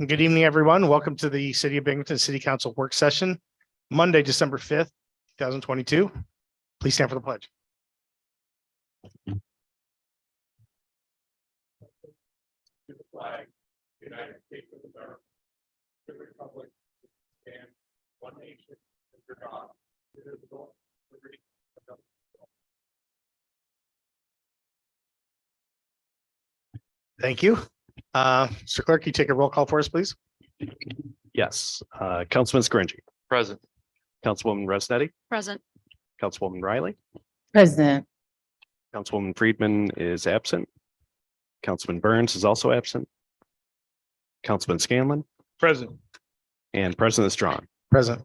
Good evening, everyone. Welcome to the City of Binghamton City Council Work Session, Monday, December 5th, 2022. Please stand for the pledge. To the flag, United States of America, the Republic, and one nation, under God, indivisible, with liberty and justice for all. Thank you. Mr. Clerk, you take a roll call for us, please. Yes, Councilman Scringy, Present. Councilwoman Resnetti, Present. Councilwoman Riley, President. Councilwoman Friedman is absent. Councilman Burns is also absent. Councilman Scanlon Present. and President Strong. Present.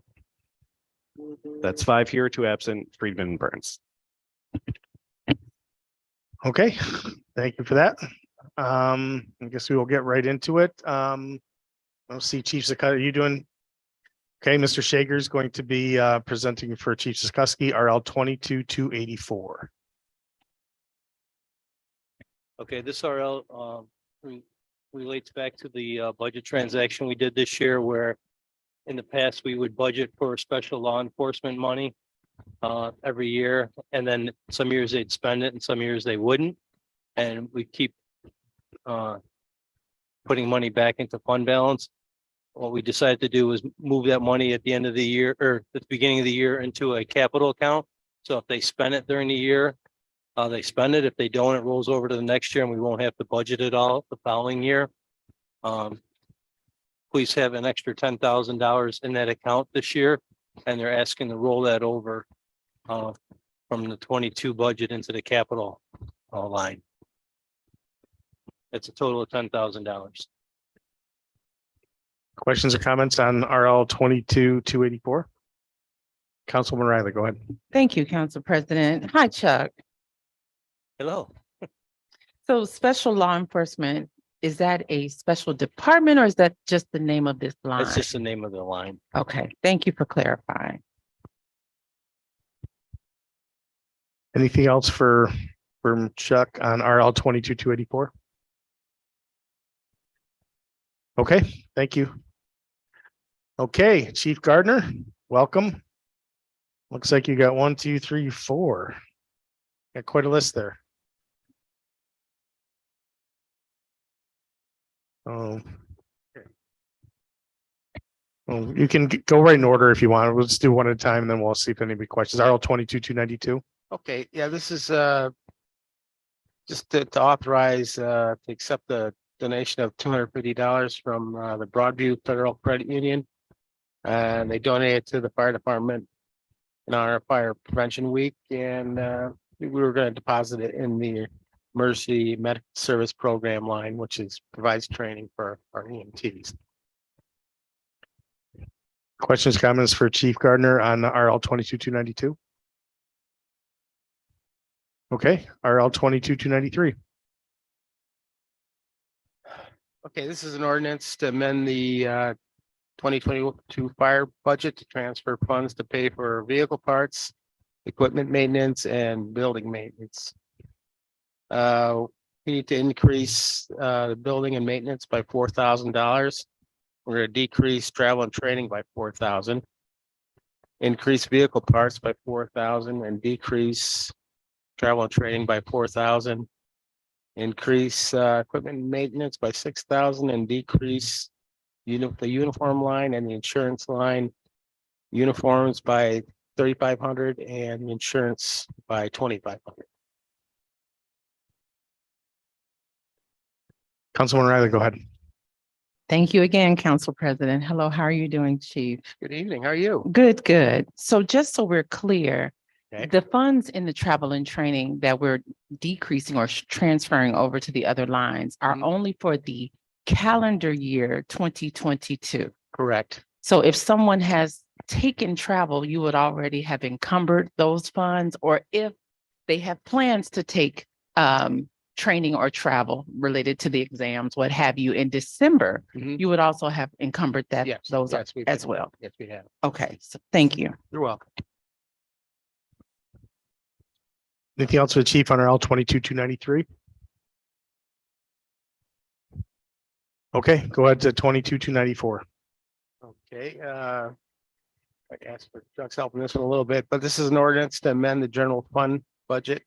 That's 5 here, 2 absent, Friedman and Burns. Okay, thank you for that. I guess we will get right into it. I'll see Chief Zukoski. Are you doing? Okay, Mr. Shager is going to be presenting for Chief Zukoski, RL 22-284. Okay, this RL relates back to the budget transaction we did this year where in the past we would budget for special law enforcement money every year, and then some years they'd spend it and some years they wouldn't. And we keep putting money back into fund balance. What we decided to do was move that money at the end of the year or at the beginning of the year into a capital account. So if they spend it during the year, they spend it. If they don't, it rolls over to the next year and we won't have to budget it all the following year. Police have an extra $10,000 in that account this year, and they're asking to roll that over from the 22 budget into the capital line. It's a total of $10,000. Questions or comments on RL 22-284? Councilwoman Riley, go ahead. Thank you, Council President. Hi, Chuck. Hello. So special law enforcement, is that a special department or is that just the name of this line? That's just the name of the line. Okay, thank you for clarifying. Anything else from Chuck on RL 22-284? Okay, thank you. Okay, Chief Gardner, welcome. Looks like you got 1, 2, 3, 4. Got quite a list there. Oh. Well, you can go right in order if you want. We'll just do one at a time and then we'll see if anybody questions. RL 22-292. Okay, yeah, this is just to authorize to accept the donation of $250 from the Broadview Federal Credit Union. And they donated to the fire department in honor of Fire Prevention Week. And we were going to deposit it in the Emergency Medical Service Program line, which provides training for our EMTs. Questions, comments for Chief Gardner on RL 22-292? Okay, RL 22-293. Okay, this is an ordinance to amend the 2022 fire budget to transfer funds to pay for vehicle parts, equipment maintenance, and building maintenance. We need to increase the building and maintenance by $4,000. We're going to decrease travel and training by $4,000. Increase vehicle parts by $4,000 and decrease travel and training by $4,000. Increase equipment and maintenance by $6,000 and decrease the uniform line and the insurance line. Uniforms by $3,500 and insurance by $2,500. Councilwoman Riley, go ahead. Thank you again, Council President. Hello, how are you doing, Chief? Good evening. How are you? Good, good. So just so we're clear, Okay. the funds in the travel and training that we're decreasing or transferring over to the other lines are only for the calendar year 2022. Correct. So if someone has taken travel, you would already have encumbered those funds, or if they have plans to take training or travel related to the exams, what have you, in December, Mhm. you would also have encumbered that Yes. those Yes, we as did. well. Yes, we have. Okay, so thank you. You're welcome. Anything else for the Chief on RL 22-293? Okay, go ahead to 22,294. Okay, I asked for Chuck's help in this one a little bit, but this is an ordinance to amend the general fund budget.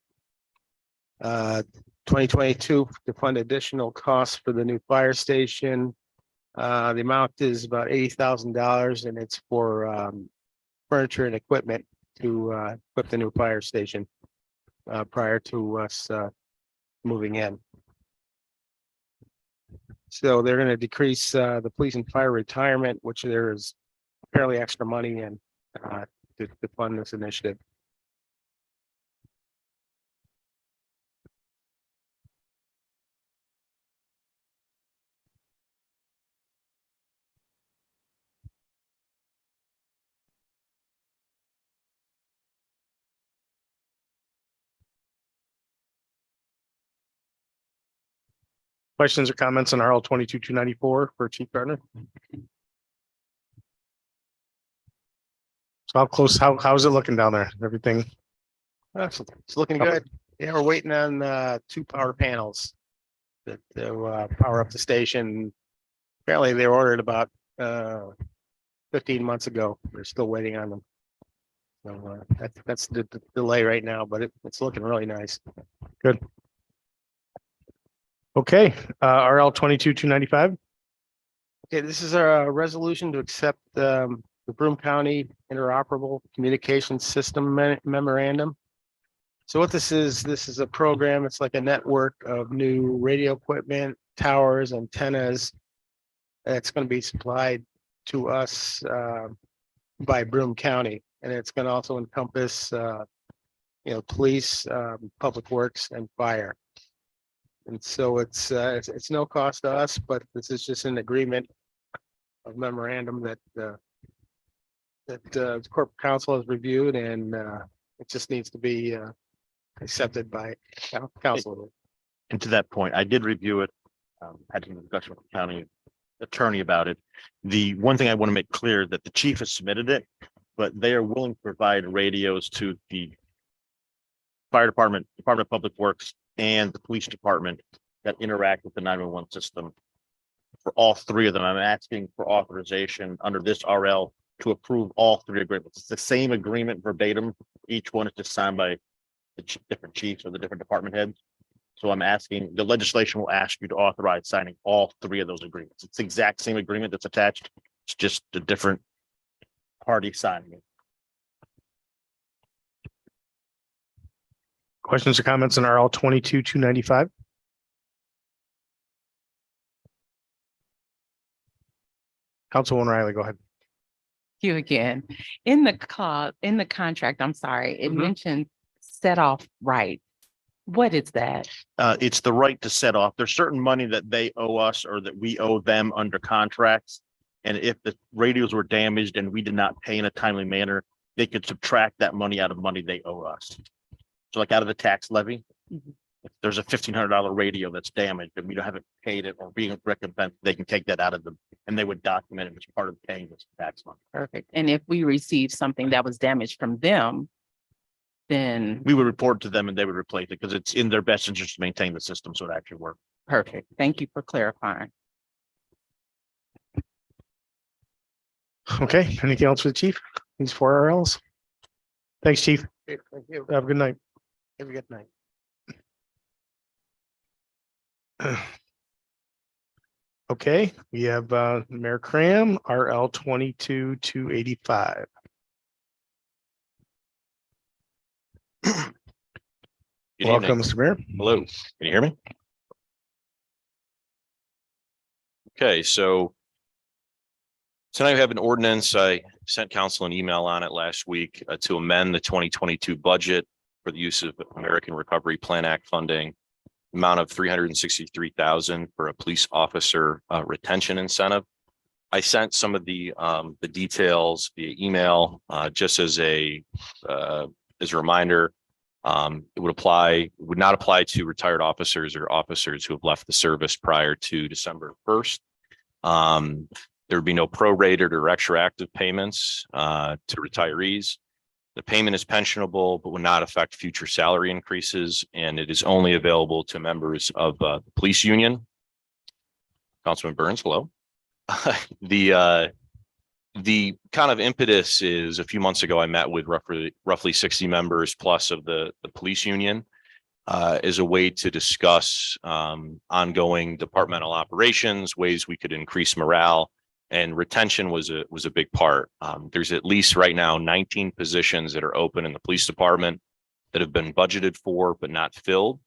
2022 to fund additional costs for the new fire station. The amount is about $80,000 and it's for furniture and equipment to equip the new fire station prior to us moving in. So they're going to decrease the police and fire retirement, which there is fairly extra money in to fund this initiative. Questions or comments on RL 22,294 for Chief Gardner? So how's it looking down there? Everything? It's looking good. Yeah, we're waiting on 2 power panels that power up the station. Apparently they were ordered about 15 months ago. We're still waiting on them. So that's the delay right now, but it's looking really nice. Okay, RL 22,295. Okay, this is a resolution to accept the Broome County Interoperable Communications System Memorandum. So what this is a program, it's like a network of new radio equipment, towers, antennas. That's going to be supplied to us by Broome County. And it's going to also encompass, police, public works and fire. And so it's no cost to us, but this is just an agreement of memorandum that the corporate council has reviewed and it just needs to be accepted by council. And to that point, I did review it, had some discussion with the county attorney about it. The one thing I want to make clear that the chief has submitted it, but they are willing to provide radios to the fire department, Department of Public Works, and the police department that interact with the 911 system. For all 3 of them, I'm asking for authorization under this RL to approve all 3 agreements. It's the same agreement verbatim. Each one is just signed by the different chiefs or the different department heads. So I'm asking, the legislation will ask you to authorize signing all 3 of those agreements. It's the exact same agreement that's attached. It's just a different party signing it. Questions or comments on RL 22,295? Councilwoman Riley, go ahead. You again. In the contract, I'm sorry, it Mhm. mentioned set off right. What is that? It's the right to set off. There's certain money that they owe us or that we owe them under contracts. And if the radios were damaged and we did not pay in a timely manner, they could subtract that money out of money they owe us. So like out of the tax levy, Mhm. if there's a $1,500 radio that's damaged and we haven't paid it or being recompensed, they can take that out of them and they would document it as part of paying this tax money. Perfect. And if we received something that was damaged from them, then We would report to them and they would replace it because it's in their best interest to maintain the system so it actually works. perfect. Thank you for clarifying. Okay, anything else for the chief? These 4 RLs? Thanks, chief. Okay, thank you. Have a good night. Have a good night. Okay, we have Mayor Cram, RL 22,285. Good Welcome, evening. Mr. Mayor. Hello, can you hear me? Okay, so tonight we have an ordinance. I sent council an email on it last week to amend the 2022 budget for the use of American Recovery Plan Act funding, amount of $363,000 for a police officer retention incentive. I sent some of the details via email just as a reminder. It would not apply to retired officers or officers who have left the service prior to December 1st. There would be no prorated or retroactive payments to retirees. The payment is pensionable, but would not affect future salary increases, and it is only available to members of the police union. Councilman Burns, hello. The kind of impetus is a few months ago, I met with roughly 60 members plus of the police union as a way to discuss ongoing departmental operations, ways we could increase morale, and retention was a big part. There's at least right now 19 positions that are open in the police department that have been budgeted for but not filled.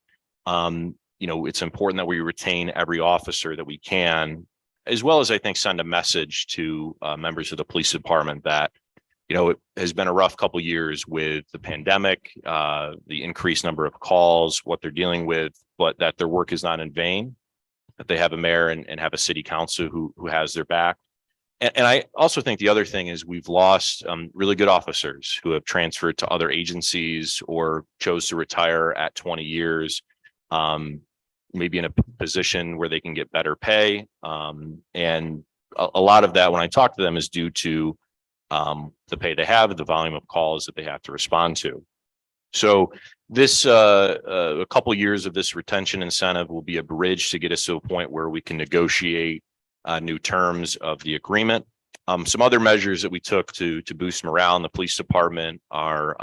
It's important that we retain every officer that we can, as well as I think send a message to members of the police department that, it has been a rough couple of years with the pandemic, the increased number of calls, what they're dealing with, but that their work is not in vain, that they have a mayor and have a city council who has their back. And I also think the other thing is we've lost really good officers who have transferred to other agencies or chose to retire at 20 years, maybe in a position where they can get better pay. And a lot of that, when I talk to them, is due to the pay they have, the volume of calls that they have to respond to. So this, a couple of years of this retention incentive will be a bridge to get us to a point where we can negotiate new terms of the agreement. Some other measures that we took to boost morale in the police department are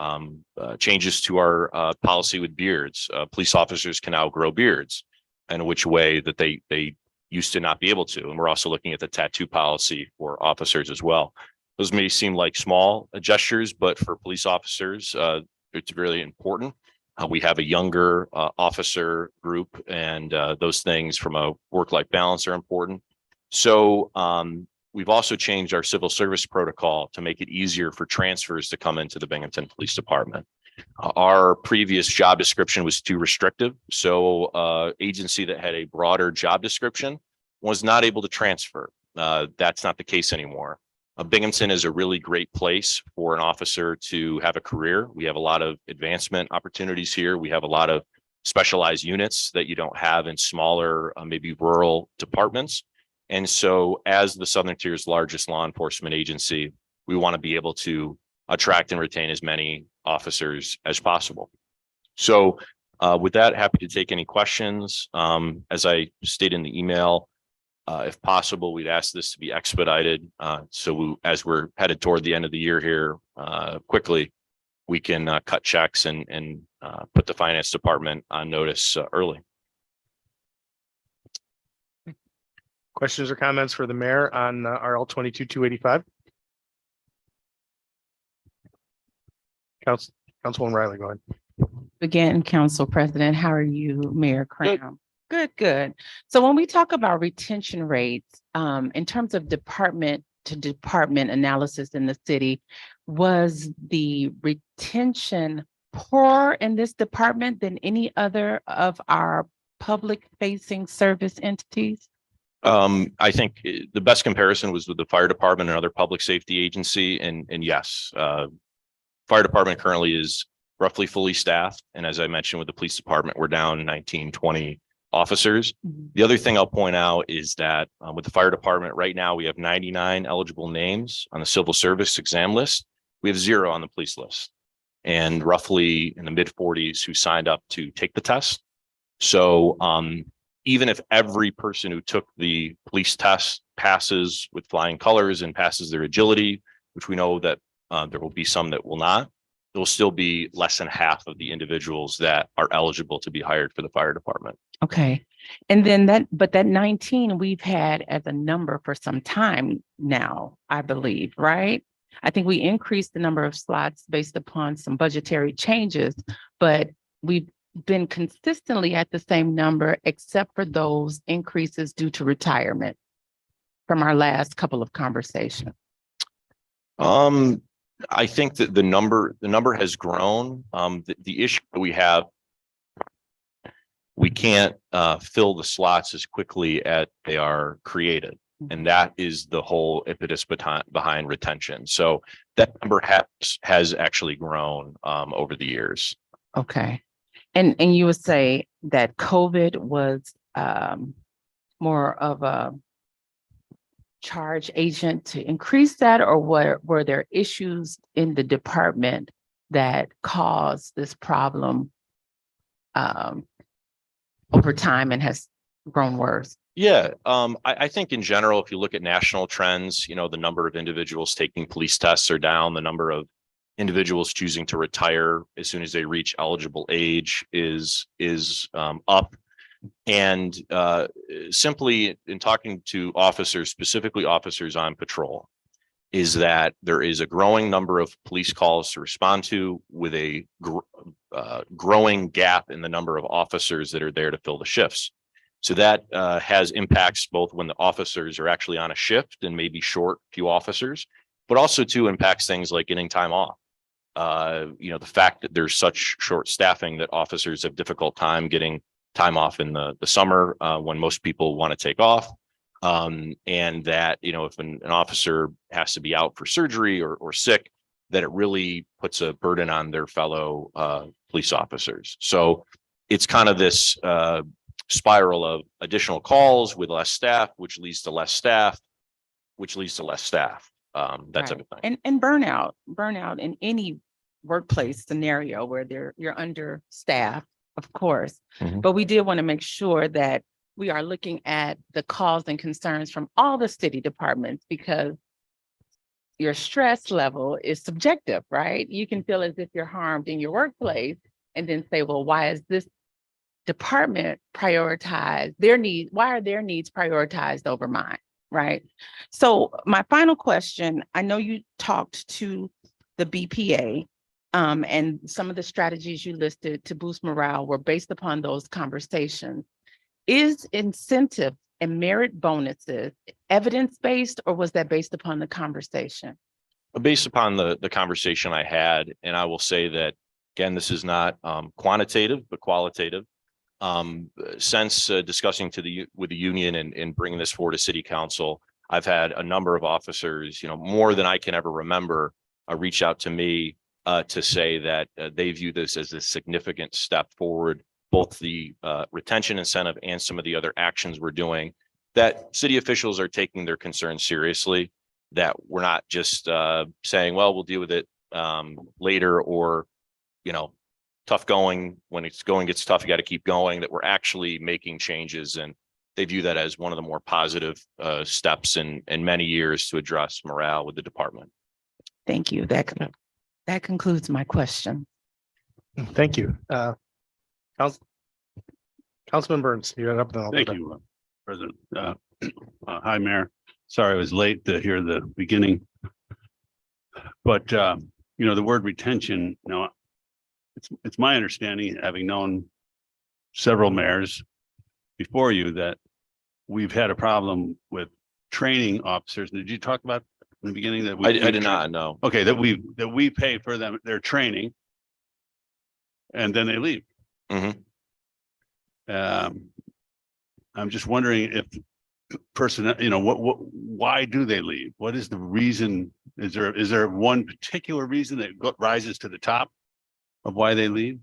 changes to our policy with beards. Police officers can now grow beards in which way that they used to not be able to. And we're also looking at the tattoo policy for officers as well. Those may seem like small gestures, but for police officers, it's really important. We have a younger officer group, and those things from a work-life balance are important. So we've also changed our civil service protocol to make it easier for transfers to come into the Binghamton Police Department. Our previous job description was too restrictive. So agency that had a broader job description was not able to transfer. That's not the case anymore. Binghamton is a really great place for an officer to have a career. We have a lot of advancement opportunities here. We have a lot of specialized units that you don't have in smaller, maybe rural departments. And so as the Southern Tier's largest law enforcement agency, we want to be able to attract and retain as many officers as possible. So with that, happy to take any questions. As I stated in the email, if possible, we'd ask this to be expedited. As we're headed toward the end of the year here, quickly, we can cut checks and put the finance department on notice early. Questions or comments for the mayor on RL 22-285? Councilwoman Riley, go ahead. Again, Council President, how are you, Mayor Cram? Good. So when we talk about retention rates, in terms of department to department analysis in the city, was the retention poorer in this department than any other of our public facing service entities? I think the best comparison was with the fire department and other public safety agency. And yes, fire department currently is roughly fully staffed. And as I mentioned with the police department, we're down 19, 20 officers. The other thing I'll point out is that with the fire department right now, we have 99 eligible names on the civil service exam list. We have 0 on the police list, and roughly in the mid 40s who signed up to take the test. So even if every person who took the police test passes with flying colors and passes their agility, which we know that there will be some that will not, there will still be less than half of the individuals that are eligible to be hired for the fire department. Okay. And then that 19 we've had as a number for some time now, I believe, right? I think we increased the number of slots based upon some budgetary changes, but we've been consistently at the same number, except for those increases due to retirement from our last couple of conversations. I think that the number has grown. The issue that we have, we can't fill the slots as quickly as they are created. And that is the whole impetus behind retention. So that number has actually grown over the years. Okay. And you would say that COVID was more of a charge agent to increase that, or were there issues in the department that caused this problem over time and has grown worse? Yeah, I think in general, if you look at national trends, you know, the number of individuals taking police tests are down, the number of individuals choosing to retire as soon as they reach eligible age is up. And simply in talking to officers, specifically officers on patrol, is that there is a growing number of police calls to respond to with a growing gap in the number of officers that are there to fill the shifts. So that has impacts both when the officers are actually on a shift and maybe short few officers, but also too impacts things like getting time off. You know, the fact that there's such short staffing that officers have difficult time getting time off in the summer when most people want to take off. And that, you know, if an officer has to be out for surgery or sick, that it really puts a burden on their fellow police officers. So it's kind of this spiral of additional calls with less staff, which leads to less staff, which leads to less staff, that type of thing. And burnout in any workplace scenario where you're understaffed, of course. Mhm. But we did want to make sure that we are looking at the calls and concerns from all the city departments, because your stress level is subjective, right? You can feel as if you're harmed in your workplace and then say, well, why is this department prioritize their needs? Why are their needs prioritized over mine? Right. So my final question, I know you talked to the BPA and some of the strategies you listed to boost morale were based upon those conversations. Is incentive and merit bonuses evidence-based, or was that based upon the conversation? Based upon the conversation I had, and I will say that, again, this is not quantitative, but qualitative. Since discussing with the union and bringing this forward to city council, I've had a number of officers, you know, more than I can ever remember, reach out to me to say that they view this as a significant step forward, both the retention incentive and some of the other actions we're doing, that city officials are taking their concerns seriously, that we're not just saying, well, we'll deal with it later, or, you know, tough going, when it's going gets tough, you got to keep going, that we're actually making changes. And they view that as one of the more positive steps in many years to address morale with the department. Thank you. That concludes my question. Thank you. Councilman Burns, you're up now. Thank you, President. Hi, Mayor. Sorry I was late to hear the beginning. But, you know, the word retention, you know, it's my understanding, having known several mayors before you, that we've had a problem with training officers. Did you talk about in the beginning that? I did not know. Okay, that we pay for them, their training, and then they leave. Mhm. I'm just wondering if personnel, you know, why do they leave? What is the reason? Is there one particular reason that rises to the top of why they leave?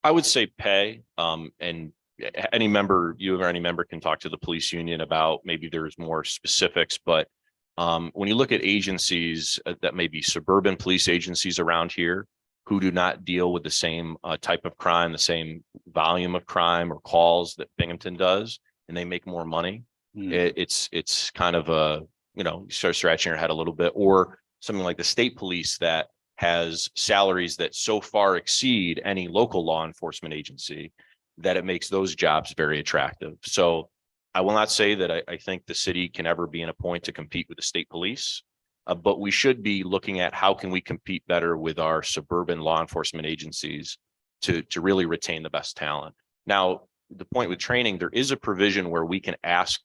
I would say pay, and any member, you or any member can talk to the police union about, maybe there's more specifics, but when you look at agencies that may be suburban police agencies around here who do not deal with the same type of crime, the same volume of crime or calls that Binghamton does, and they make more money, it's kind of a, you know, you start scratching your head a little bit. Or something like the state police that has salaries that so far exceed any local law enforcement agency that it makes those jobs very attractive. So I will not say that I think the city can ever be in a point to compete with the state police, but we should be looking at how can we compete better with our suburban law enforcement agencies to really retain the best talent. Now, the point with training, there is a provision where we can ask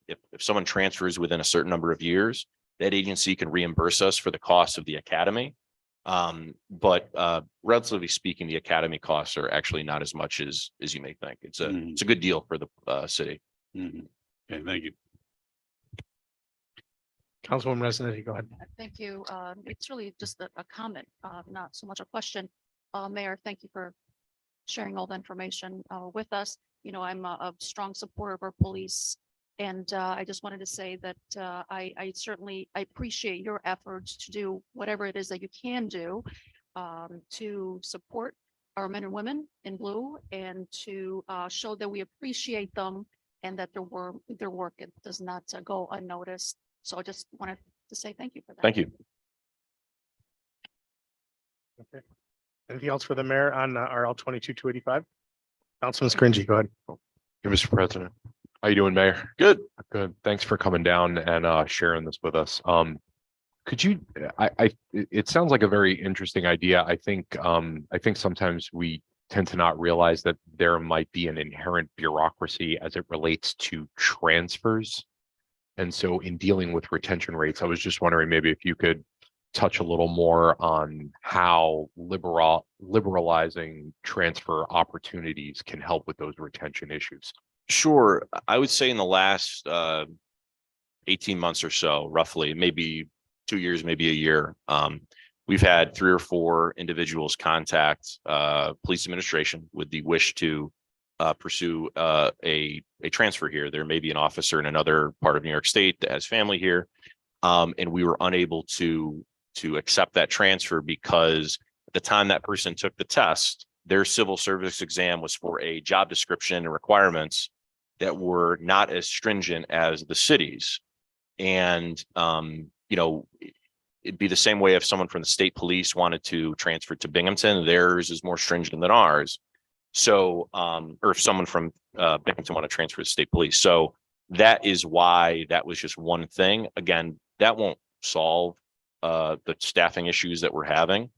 if someone transfers within a certain number of years, that agency can reimburse us for the cost of the academy. But relatively speaking, the academy costs are actually not as much as you may think. It's a good deal for the city. Okay, thank you. Councilwoman Resnick, go ahead. Thank you. It's really just a comment, not so much a question. Mayor, thank you for sharing all the information with us. You know, I'm a strong supporter of our police. And I just wanted to say that I certainly appreciate your efforts to do whatever it is that you can do to support our men and women in blue, and to show that we appreciate them and that their work it does not go unnoticed. So I just wanted to say thank you for that. Thank you. Anything else for the mayor on RL 22-285? Councilman Scringy, go ahead. Hey, Mr. President. How you doing, Mayor? Good. Good. Thanks for coming down and sharing this with us. Could you, it sounds like a very interesting idea. I think sometimes we tend to not realize that there might be an inherent bureaucracy as it relates to transfers. And so in dealing with retention rates, I was just wondering maybe if you could touch a little more on how liberalizing transfer opportunities can help with those retention issues. Sure. I would say in the last 18 months or so, roughly, maybe 2 years, maybe a year, we've had 3 or 4 individuals contact police administration with the wish to pursue a transfer here. There may be an officer in another part of New York State that has family here. And we were unable to accept that transfer because at the time that person took the test, their civil service exam was for a job description and requirements that were not as stringent as the city's. And, you know, it'd be the same way if someone from the state police wanted to transfer to Binghamton, theirs is more stringent than ours. So, or if someone from Binghamton want to transfer to state police. So that is why that was just one thing. Again, that won't solve the staffing issues that we're having.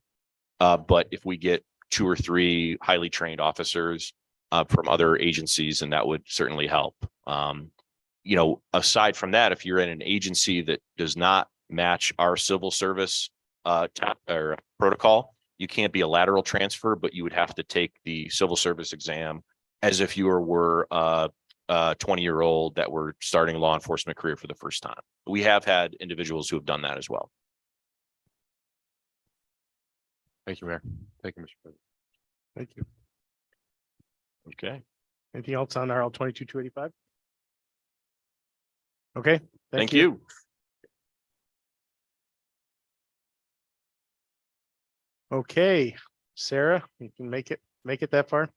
But if we get 2 or 3 highly trained officers from other agencies, and that would certainly help. You know, aside from that, if you're in an agency that does not match our civil service protocol, you can't be a lateral transfer, but you would have to take the civil service exam as if you were a 20-year-old that were starting a law enforcement career for the first time. We have had individuals who have done that as well. Thank you, Mayor. Thank you, Mr. President. Thank you. Okay. Anything else on RL 22-285? Okay. Thank you. Okay, Sarah, you can make it that far.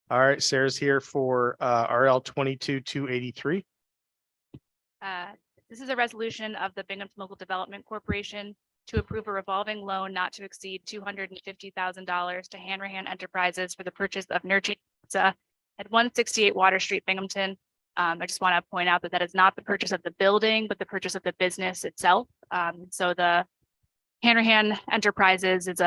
All right, Sarah's here for RL 22-283. This is a resolution of the Binghamton Local Development Corporation to approve a revolving loan not to exceed $250,000 to Hanrahan Enterprises for the purchase of Nurture Pizza at 168 Water Street, Binghamton. I just want to point out that that is not the purchase of the building, but the purchase of the business itself. So the Hanrahan Enterprises is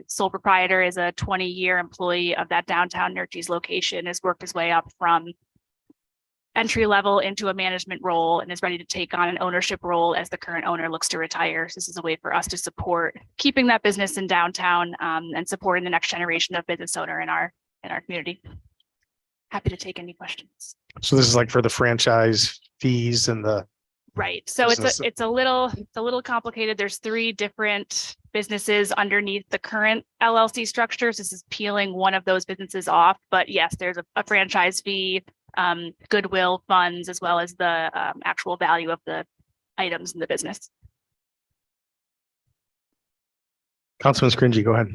sole proprietor, is a 20-year employee of that downtown Nurtures location, has worked his way up from entry level into a management role and is ready to take on an ownership role as the current owner looks to retire. So this is a way for us to support keeping that business in downtown and supporting the next generation of business owner in our community. Happy to take any questions. So this is like for the franchise fees and the, Right. So business. it's a little complicated. There's 3 different businesses underneath the current LLC structures. This is peeling one of those businesses off. But yes, there's a franchise fee, goodwill funds, as well as the actual value of the items in the business. Councilman Scringy, go ahead.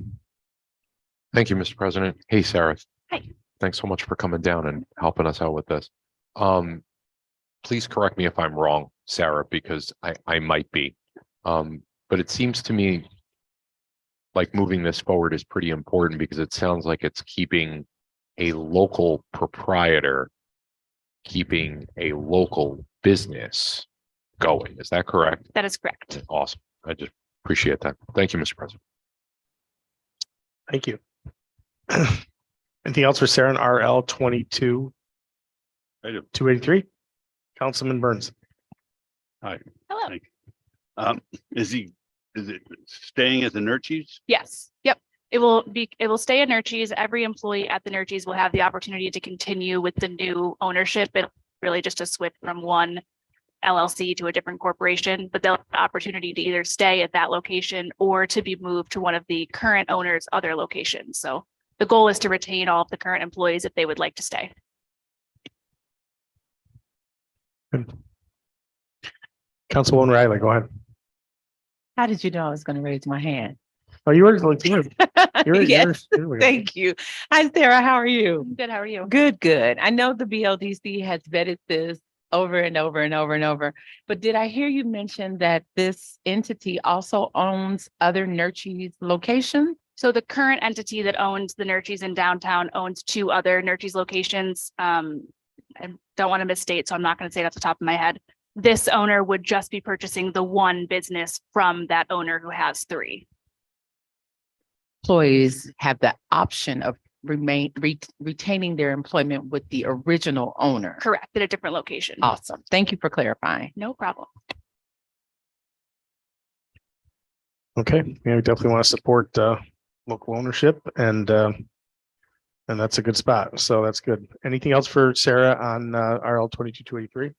Thank you, Mr. President. Hey, Sarah. Hi. Thanks so much for coming down and helping us out with this. Please correct me if I'm wrong, Sarah, because I might be. But it seems to me like moving this forward is pretty important because it sounds like it's keeping a local proprietor, keeping a local business going. Is that correct? That is correct. Awesome. I just appreciate that. Thank you, Mr. President. Thank you. Anything else for Sarah on RL 22-283? Councilman Burns. Hi. Hello. Thank you. Is it staying at the Nurtures? Yes. Yep. It will stay at Nurtures. Every employee at the Nurtures will have the opportunity to continue with the new ownership. It's really just a switch from one LLC to a different corporation, but they'll have the opportunity to either stay at that location or to be moved to one of the current owners' other locations. So the goal is to retain all of the current employees if they would like to stay. Councilwoman Riley, go ahead. How did you know I was going to raise my hand? Oh, you were, you're, Yes, you're. thank you. Hi, Sarah. How are you? Good, how are you? Good, good. I know the BLDC has vetted this over and over and over and over, but did I hear you mention that this entity also owns other Nurtries locations? So the current entity that owns the Nurtries in downtown owns two other Nurtries locations. I don't want to misstate, so I'm not going to say it off the top of my head. This owner would just be purchasing the one business from that owner who has three. Employees have the option of retaining their employment with the original owner. Correct, at a different location. Awesome. Thank you for clarifying. No problem. Okay, yeah, we definitely want to support local ownership and that's a good spot. So that's good. Anything else for Sarah on RL 22-283?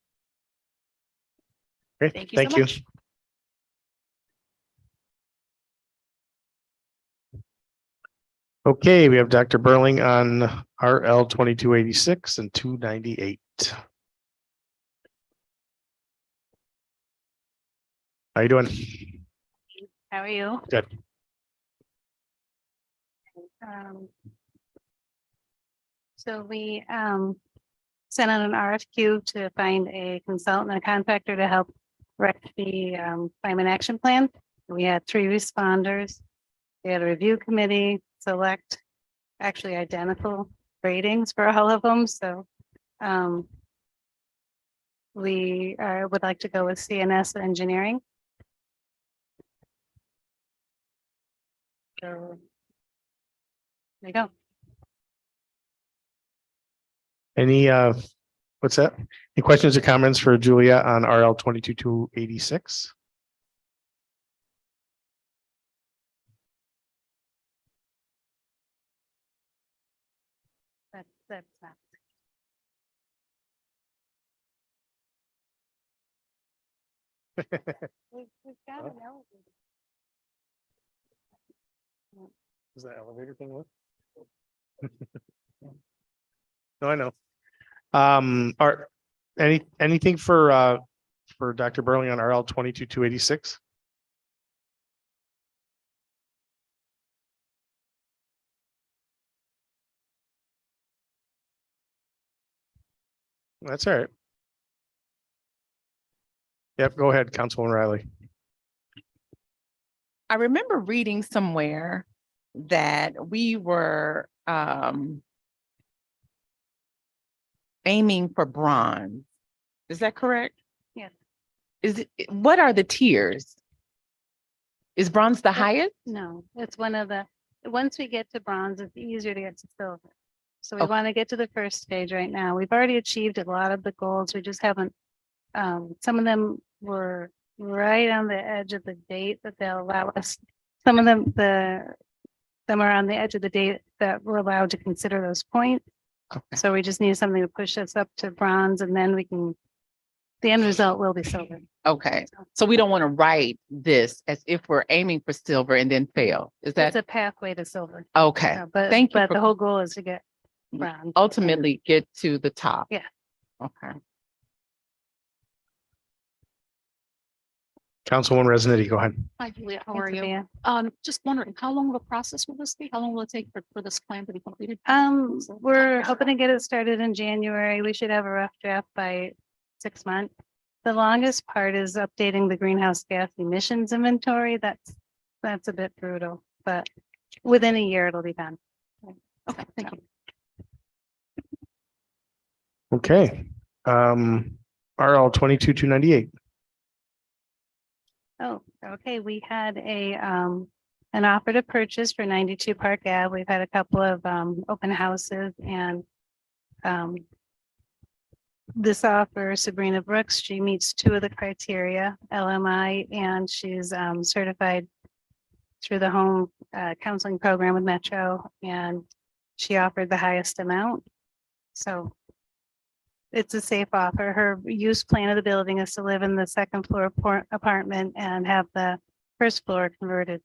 Okay, Thank you so thank you. much. Okay, we have Dr. Burling on RL 2286 and 298. How you doing? How are you? Good. So we sent out an RFQ to find a consultant and a contractor to help write the climate action plan. We had 3 responders. We had a review committee, select actually identical ratings for all of them. So we would like to go with CNS Engineering. So there you go. Any what's that? Any questions or comments for Julia on RL 22-286? That's not. We've got an elevator. Is that elevator thing work? No, I know. Are anything for Dr. Burling on RL 22-286? That's all right. Yep, go ahead, Councilwoman Riley. I remember reading somewhere that we were aiming for bronze. Is that correct? Yes. What are the tiers? Is bronze the highest? No, it's one of the, once we get to bronze, it's easier to get to silver. So we Okay. want to get to the first stage right now. We've already achieved a lot of the goals. We just haven't, some of them were right on the edge of the date that they'll allow us. Some of them, some are on the edge of the date that we're allowed to consider those points. Okay. So we just need something to push us up to bronze and then we can, the end result will be silver. Okay, so we don't want to write this as if we're aiming for silver and then fail. Is It's that a pathway to silver. okay? But, Thank you but for- the whole goal is to get bronze. Ultimately get to the top. Yeah. Okay. Councilwoman Resnitty, go ahead. Hi, Julia, how Thanks, are you? Sophia. Just wondering, how long of a process will this be? How long will it take for this plan to be completed? We're hoping to get it started in January. We should have a rough draft by 6 months. The longest part is updating the greenhouse gas emissions inventory. That's a bit brutal, but within a year it'll be done. Okay, thank you. Okay. RL 22-298. Oh, okay. We had an offer to purchase for 92 Park Ave. We've had a couple of open houses and this offer, Sabrina Brooks, she meets 2 of the criteria, LMI, and she's certified through the home counseling program with Metro, and she offered the highest amount. So it's a safe offer. Her use plan of the building is to live in the 2nd floor apartment and have the 1st floor converted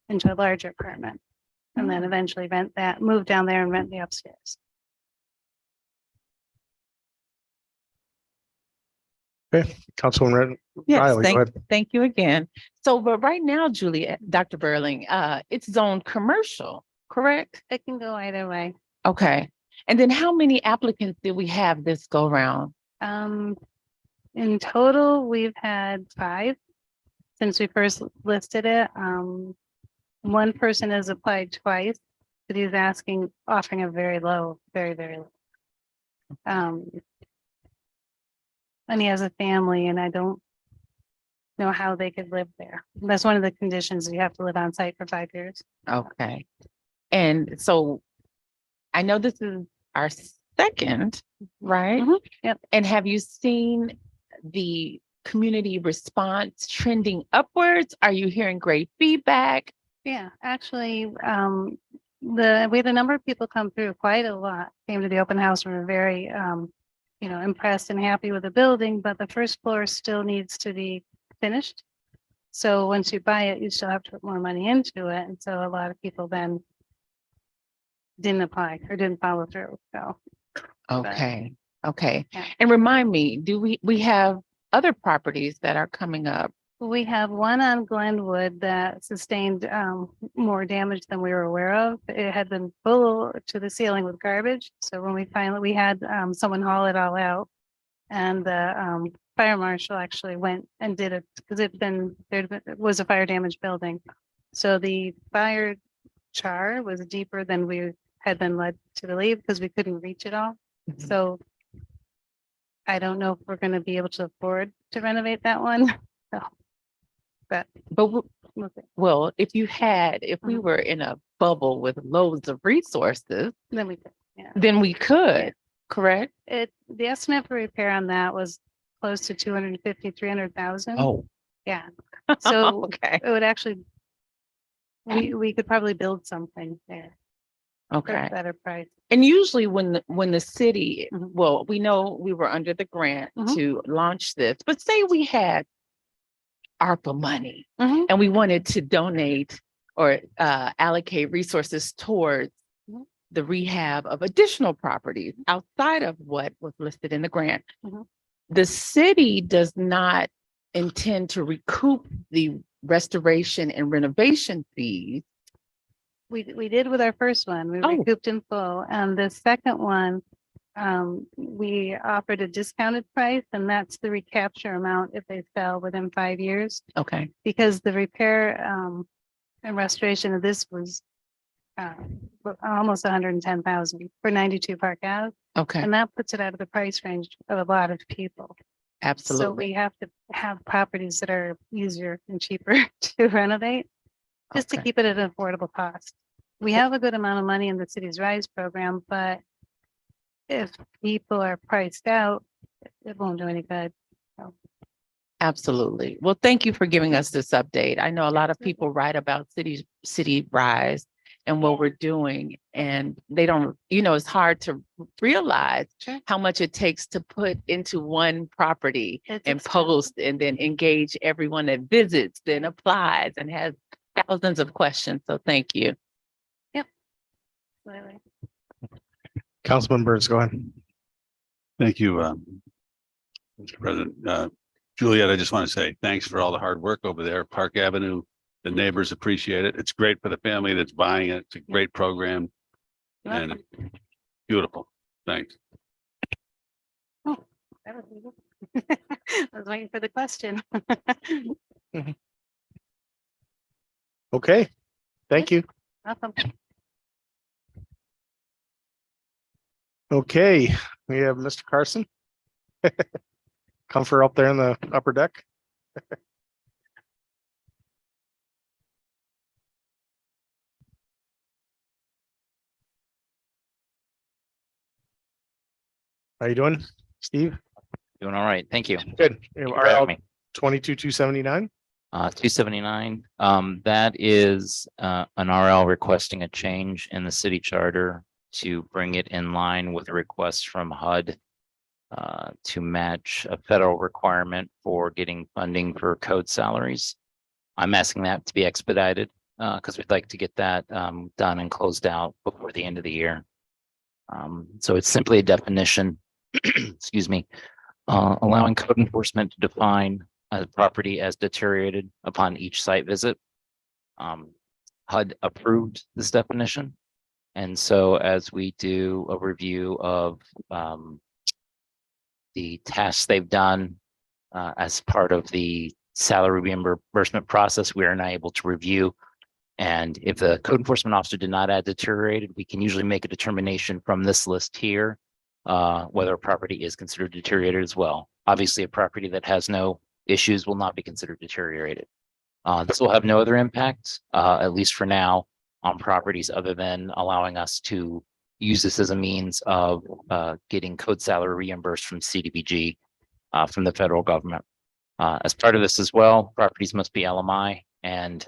into a larger apartment. And then eventually rent that, move down there and rent the upstairs. Councilwoman Yes, Riley, go ahead. thank you again. So, but right now, Julie, Dr. Burling, it's zoned commercial, correct? It can go either way. Okay. And then how many applicants did we have this go round? In total, we've had 5 since we first listed it. One person has applied twice, but he's offering a very low, very, very low. And he has a family and I don't know how they could live there. That's one of the conditions. You have to live on site for 5 years. Okay. And so I know this is our second, right? Mhm, yep. And have you seen the community response trending upwards? Are you hearing great feedback? Yeah, actually, we had a number of people come through, quite a lot, came to the open house and were very, impressed and happy with the building, but the first floor still needs to be finished. So once you buy it, you still have to put more money into it. And so a lot of people then didn't apply or didn't follow through. So, Okay, okay. Yeah. And remind me, do we have other properties that are coming up? we have one on Glenwood that sustained more damage than we were aware of. It had been full to the ceiling with garbage. So when we had someone haul it all out. And the fire marshal actually went and did it because it was a fire damaged building. So the fire char was deeper than we had been led to believe because we couldn't reach it all. Mhm. So I don't know if we're going to be able to afford to renovate that one. So, but But we'll see. well, if we Mhm. were in a bubble with loads of resources, Then we could, yeah. then we could, correct? The estimate for repair on that was close to 250, 300,000. Oh, Yeah. So okay, it would actually, we could probably build something there for okay. a better price. And usually when the city, Mhm. well, we know we were under the grant Mhm. to launch this, but say we had ARPA money Mhm. and we wanted to donate or allocate resources towards Mhm. the rehab of additional properties outside of what was listed in the grant. Mhm. The city does not intend to recoup the restoration and renovation fees. We did with our first one. We Oh. recouped in full. And the second one, we offered a discounted price, and that's the recapture amount if they sell within 5 years. Okay, Because the repair and restoration of this was almost 110,000 for 92 Park Ave. okay, And that puts it out of the price range of a lot of people. So absolutely. we have to have properties that are easier and cheaper to renovate, just to Okay. keep it at an affordable cost. We have a good amount of money in the city's RISE program, but if people are priced out, it won't do any good. Absolutely. Well, thank you for giving us this update. I know a lot of Absolutely. people write about city rise and what we're doing, and they don't, it's hard to realize Sure. how much it takes to put into one property It's and expensive. post and then engage everyone that visits, then applies and has thousands of questions. So thank you. Absolutely. Councilman Burns, go ahead. Thank you, Mr. President. Juliet, I just want to say thanks for all the hard work over there. Park Avenue, the neighbors appreciate it. It's great for the family that's buying it. It's a great program You're and welcome. beautiful. Thanks. That was easy. I was waiting for the question. Okay, thank you. Welcome. Okay, we have Mr. Carson. Comfort up there in the upper deck. How you doing, Steve? Doing all right, thank you. Good. for having me. 22,279. 279, that is an RL requesting a change in the city charter to bring it in line with a request from HUD to match a federal requirement for getting funding for code salaries. I'm asking that to be expedited because we'd like to get that done and closed out before the end of the year. So it's simply a definition, excuse me, allowing code enforcement to define a property as deteriorated upon each site visit. HUD approved this definition. And so as we do a review of the tasks they've done as part of the salary reimbursement process, we are now able to review. And if the code enforcement officer did not add deteriorated, we can usually make a determination from this list here whether a property is considered deteriorated as well. Obviously, a property that has no issues will not be considered deteriorated. This will have no other impact, at least for now, on properties other than allowing us to use this as a means of getting code salary reimbursed from CDBG from the federal government. As part of this as well, properties must be LMI and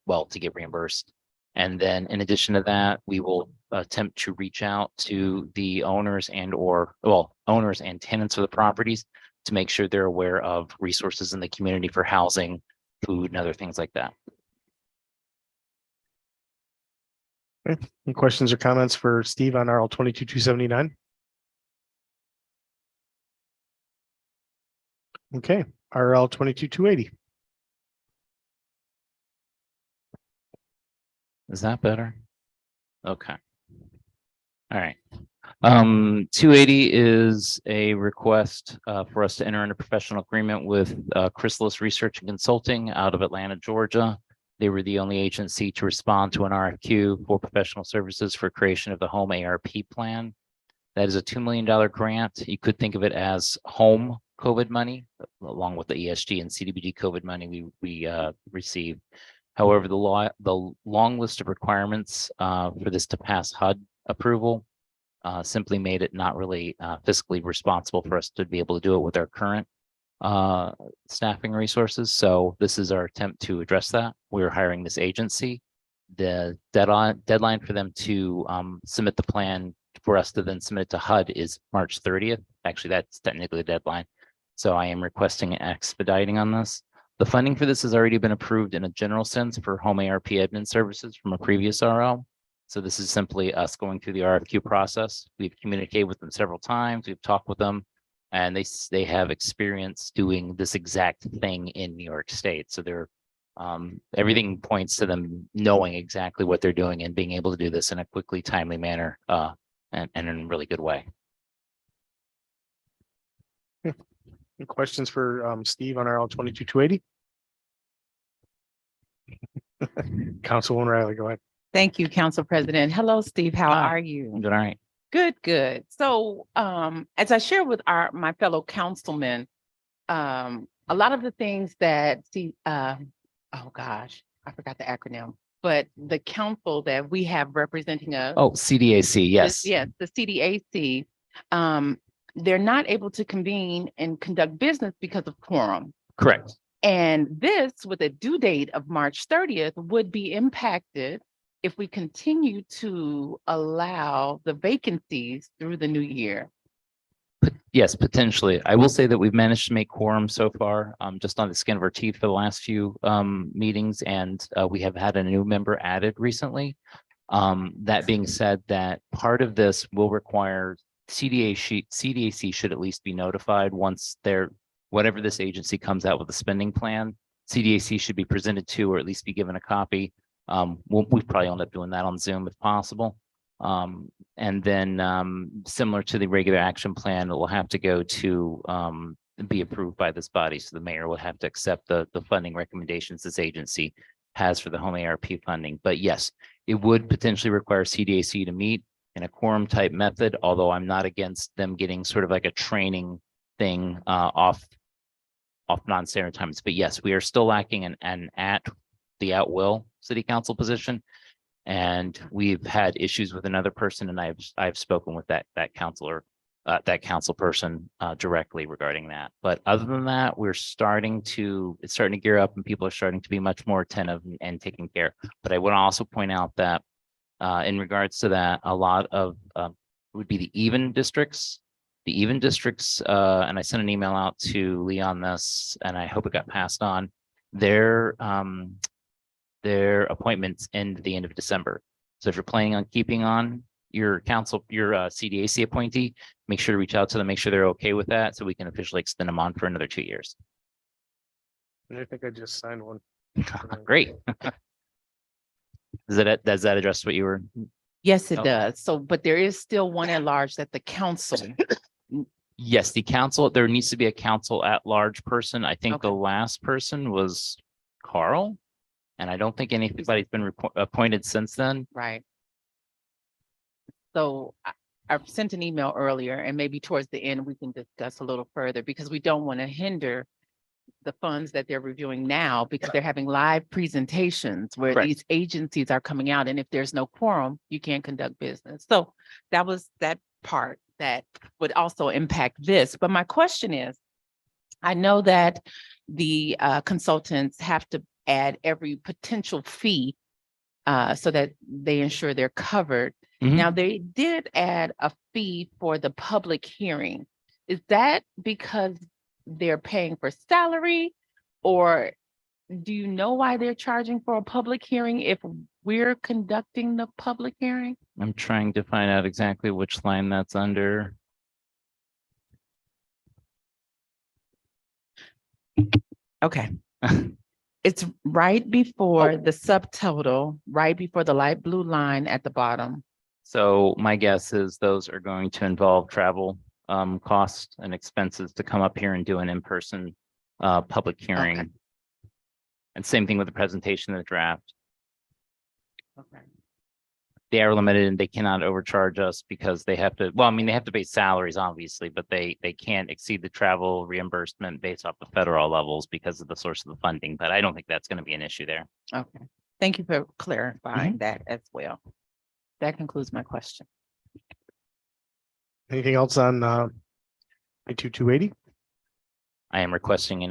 well, to get reimbursed. And then in addition to that, we will attempt to reach out to the owners and owners and tenants of the properties to make sure they're aware of resources in the community for housing, food, and other things like that. Any questions or comments for Steve on RL 22-279? Okay, RL 22-280. Is that better? Okay. All right. 280 is a request for us to enter into professional agreement with Chrysalis Research and Consulting out of Atlanta, Georgia. They were the only agency to respond to an RFQ for professional services for creation of the home ARP plan. That is a $2 million grant. You could think of it as home COVID money, along with the ESG and CDBG COVID money we received. However, the long list of requirements for this to pass HUD approval simply made it not really fiscally responsible for us to be able to do it with our current staffing resources. So this is our attempt to address that. We're hiring this agency. The deadline for them to submit the plan for us to then submit it to HUD is March 30th. Actually, that's technically the deadline. So I am requesting expediting on this. The funding for this has already been approved in a general sense for home ARP admin services from a previous RL. So this is simply us going through the RFQ process. We've communicated with them several times. We've talked with them, and they have experience doing this exact thing in New York State. So they're everything points to them knowing exactly what they're doing and being able to do this in a quickly, timely manner and in a really good way. Any questions for Steve on RL 22-280? Councilwoman Riley, go ahead. Thank you, Council President. Hello, Steve. How are you? Good, all right. Good, good. So as I share with my fellow councilmen, a lot of the things that oh gosh, I forgot the acronym, but the council that we have representing us. Oh, CDAC, yes. Yes, the CDAC. They're not able to convene and conduct business because of quorum. Correct. And this, with a due date of March 30th, would be impacted if we continue to allow the vacancies through the new year. Yes, potentially. I will say that we've managed to make quorum so far, just on the skin of our teeth for the last few meetings, and we have had a new member added recently. That being said, that part of this will require CDAC should at least be notified once whatever this agency comes out with a spending plan. CDAC should be presented to, or at least be given a copy. We probably end up doing that on Zoom if possible. And then similar to the regular action plan, it will have to go to be approved by this body. So the mayor will have to accept the funding recommendations this agency has for the home ARP funding. But yes, it would potentially require CDAC to meet in a quorum type method, although I'm not against them getting sort of like a training thing off non-standard times. But yes, we are still lacking an at will city council position. And we've had issues with another person, and I've spoken with that council person directly regarding that. But other than that, it's starting to gear up, and people are starting to be much more attentive and taking care. But I would also point out that in regards to that, a lot of would be the even districts. The even districts, and I sent an email out to Lee on this, and I hope it got passed on. Their appointments end at the end of December. So if you're planning on keeping on your CDAC appointee, make sure to reach out to them, make sure they're okay with that, so we can officially extend them on for another 2 years. And I think I just signed one. Great. Does that address what you were? Yes, it Oh. does. So, but there is still one at large that the council, Yes, the council, there needs to be a council at large person. I think the Okay. last person was Carl. And I don't think anybody's been appointed since then. right? So I sent an email earlier and maybe towards the end, we can discuss a little further because we don't want to hinder the funds that they're reviewing now because they're having live presentations where Correct. these agencies are coming out. And if there's no quorum, you can't conduct business. So that was that part that would also impact this. But my question is, I know that the consultants have to add every potential fee so that they ensure they're covered. Mhm. Now, they did add a fee for the public hearing. Is that because they're paying for salary? Or do you know why they're charging for a public hearing if we're conducting the public hearing? I'm trying to find out exactly which line that's under. Okay. It's right before the subtotal, right before the light blue line at the bottom. So my guess is those are going to involve travel costs and expenses to come up here and do an in-person public hearing. And same thing with the presentation of the draft. Okay. They are limited and they cannot overcharge us because they have to, well, I mean, they have to pay salaries, obviously, but they can't exceed the travel reimbursement based off the federal levels because of the source of the funding. But I don't think that's going to be an issue there. Okay. Thank you for clarifying that as well. That concludes my question. Anything else on 280? I am requesting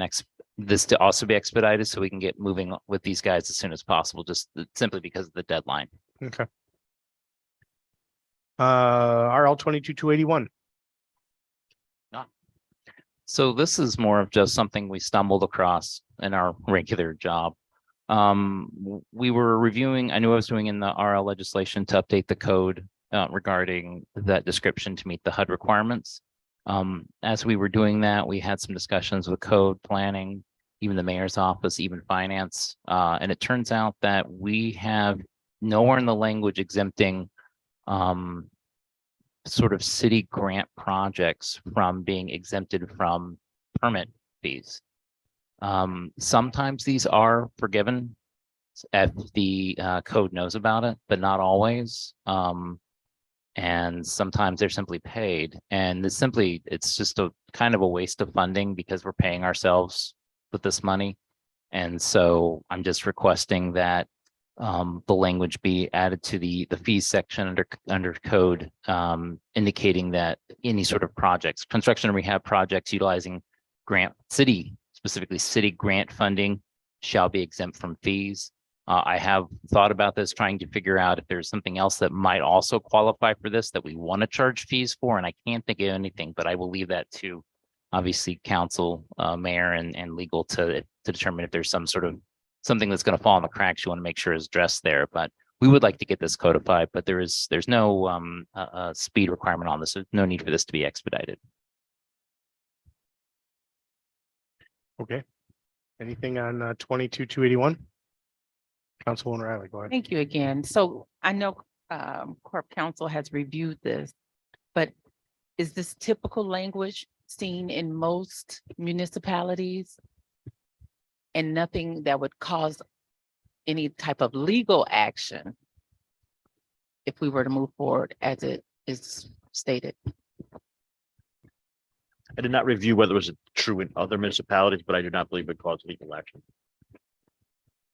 this to also be expedited so we can get moving with these guys as soon as possible, just simply because of the deadline. Okay. RL 22281. So this is more of just something we stumbled across in our regular job. We were reviewing, I knew I was doing in the RL legislation to update the code regarding that description to meet the HUD requirements. As we were doing that, we had some discussions with code planning, even the mayor's office, even finance. And it turns out that we have nowhere in the language exempting sort of city grant projects from being exempted from permit fees. Sometimes these are forgiven if the code knows about it, but not always. And sometimes they're simply paid. And it's just a kind of a waste of funding because we're paying ourselves with this money. And so I'm just requesting that the language be added to the fees section under code, indicating that any sort of projects, construction and rehab projects utilizing specifically city grant funding shall be exempt from fees. I have thought about this, trying to figure out if there's something else that might also qualify for this that we want to charge fees for, and I can't think of anything, but I will leave that to obviously council, mayor and legal to determine if there's something that's going to fall in the cracks you want to make sure is addressed there. But we would like to get this codified, but there's no speed requirement on this. There's no need for this to be expedited. Okay. Anything on 22281? Councilwoman Riley, go ahead. Thank you again. So I know Corp Council has reviewed this, but is this typical language seen in most municipalities? And nothing that would cause any type of legal action if we were to move forward as it is stated? I did not review whether it was true in other municipalities, but I do not believe it caused legal action.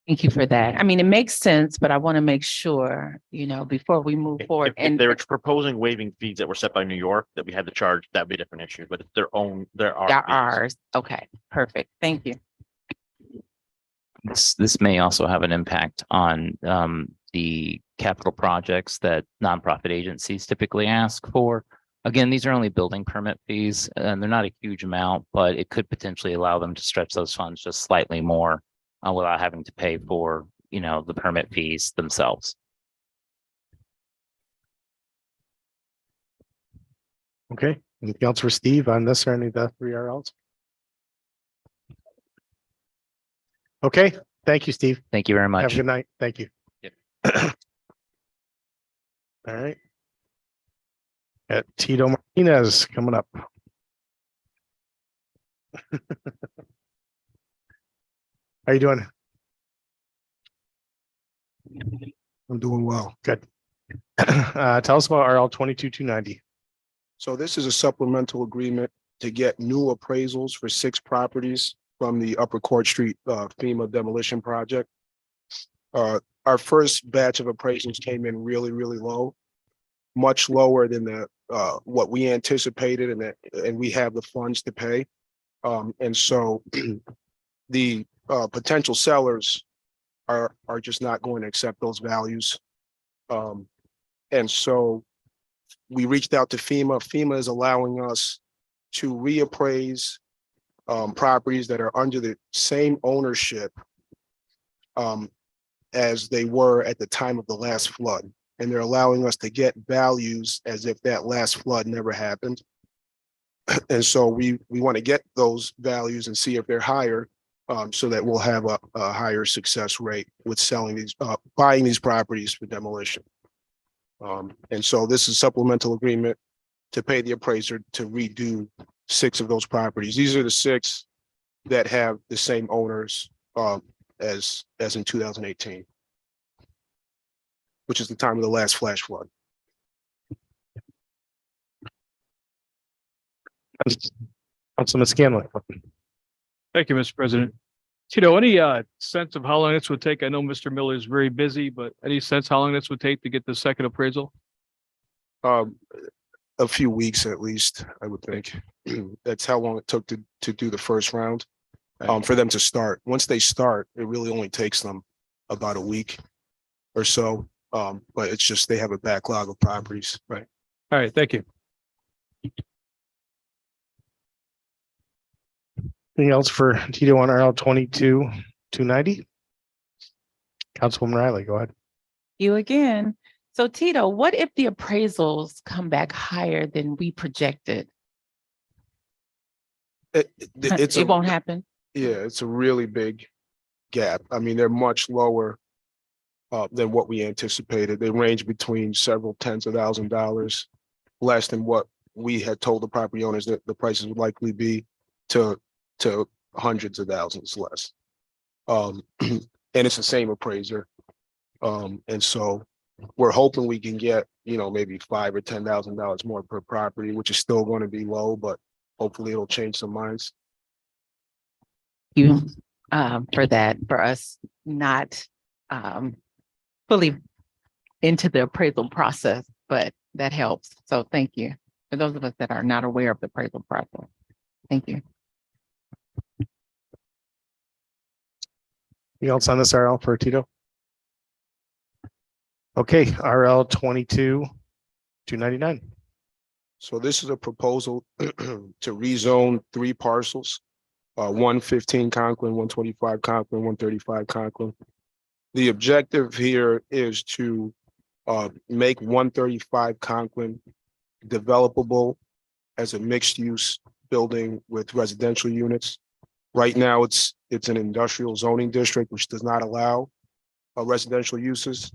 Thank you for that. I mean, it makes sense, but I want to make sure, before we move forward. If they were proposing waiving fees that were set by New York that we had to charge, that'd be a different issue, but it's there are They're fees. ours. Okay, perfect. Thank you. This may also have an impact on the capital projects that nonprofit agencies typically ask for. Again, these are only building permit fees and they're not a huge amount, but it could potentially allow them to stretch those funds just slightly more without having to pay for, the permit fees themselves. Okay. Anything else for Steve on this or any of the three RLs? Okay, thank you, Steve. Thank you very Have a much. good night. Thank you. Yep. All right. At Tito Martinez coming up. How you doing? I'm doing well. Good. Tell us about RL 22290. So this is a supplemental agreement to get new appraisals for 6 properties from the Upper Court Street FEMA demolition project. Our first batch of appraisals came in really, really low, much lower than the what we anticipated, and we have the funds to pay. And so the potential sellers are just not going to accept those values. And so we reached out to FEMA. FEMA is allowing us to reappraise properties that are under the same ownership as they were at the time of the last flood. And they're allowing us to get values as if that last flood never happened. And so we want to get those values and see if they're higher, so that we'll have a higher success rate with selling these, buying these properties for demolition. And so this is supplemental agreement to pay the appraiser to redo 6 of those properties. These are the 6 that have the same owners as in 2018, which is the time of the last flash flood. Councilman Scanlon. Thank you, Mr. President. Tito, any sense of how long this would take? I know Mr. Miller is very busy, but any sense how long this would take to get the second appraisal? A few weeks at least, I would think. That's how long it took to do the first round, for them to start. Once they start, it really only takes them about a week or so. But it's just they have a backlog of properties. Right. All right, thank you. Anything else for Tito on RL 22290? Councilwoman Riley, go ahead. You again. So Tito, what if the appraisals come back higher than we projected? It's It won't happen. Yeah, it's a really big gap. I mean, they're much lower than what we anticipated. They range between several tens of $1,000s less than what we had told the property owners that the prices would likely be, to hundreds of thousands less. And it's the same appraiser. And so we're hoping we can get, maybe $5,000 or $10,000 more per property, which is still going to be low, but hopefully it'll change some minds. You for that, for us not fully into the appraisal process, but that helps. So thank you. For those of us that are not aware of the appraisal process. Thank you. Anything else on this RL for Tito? Okay, RL 22299. So this is a proposal to rezone 3 parcels, 115 Conklin, 125 Conklin, 135 Conklin. The objective here is to make 135 Conklin developable as a mixed-use building with residential units. Right now, it's an industrial zoning district, which does not allow residential uses.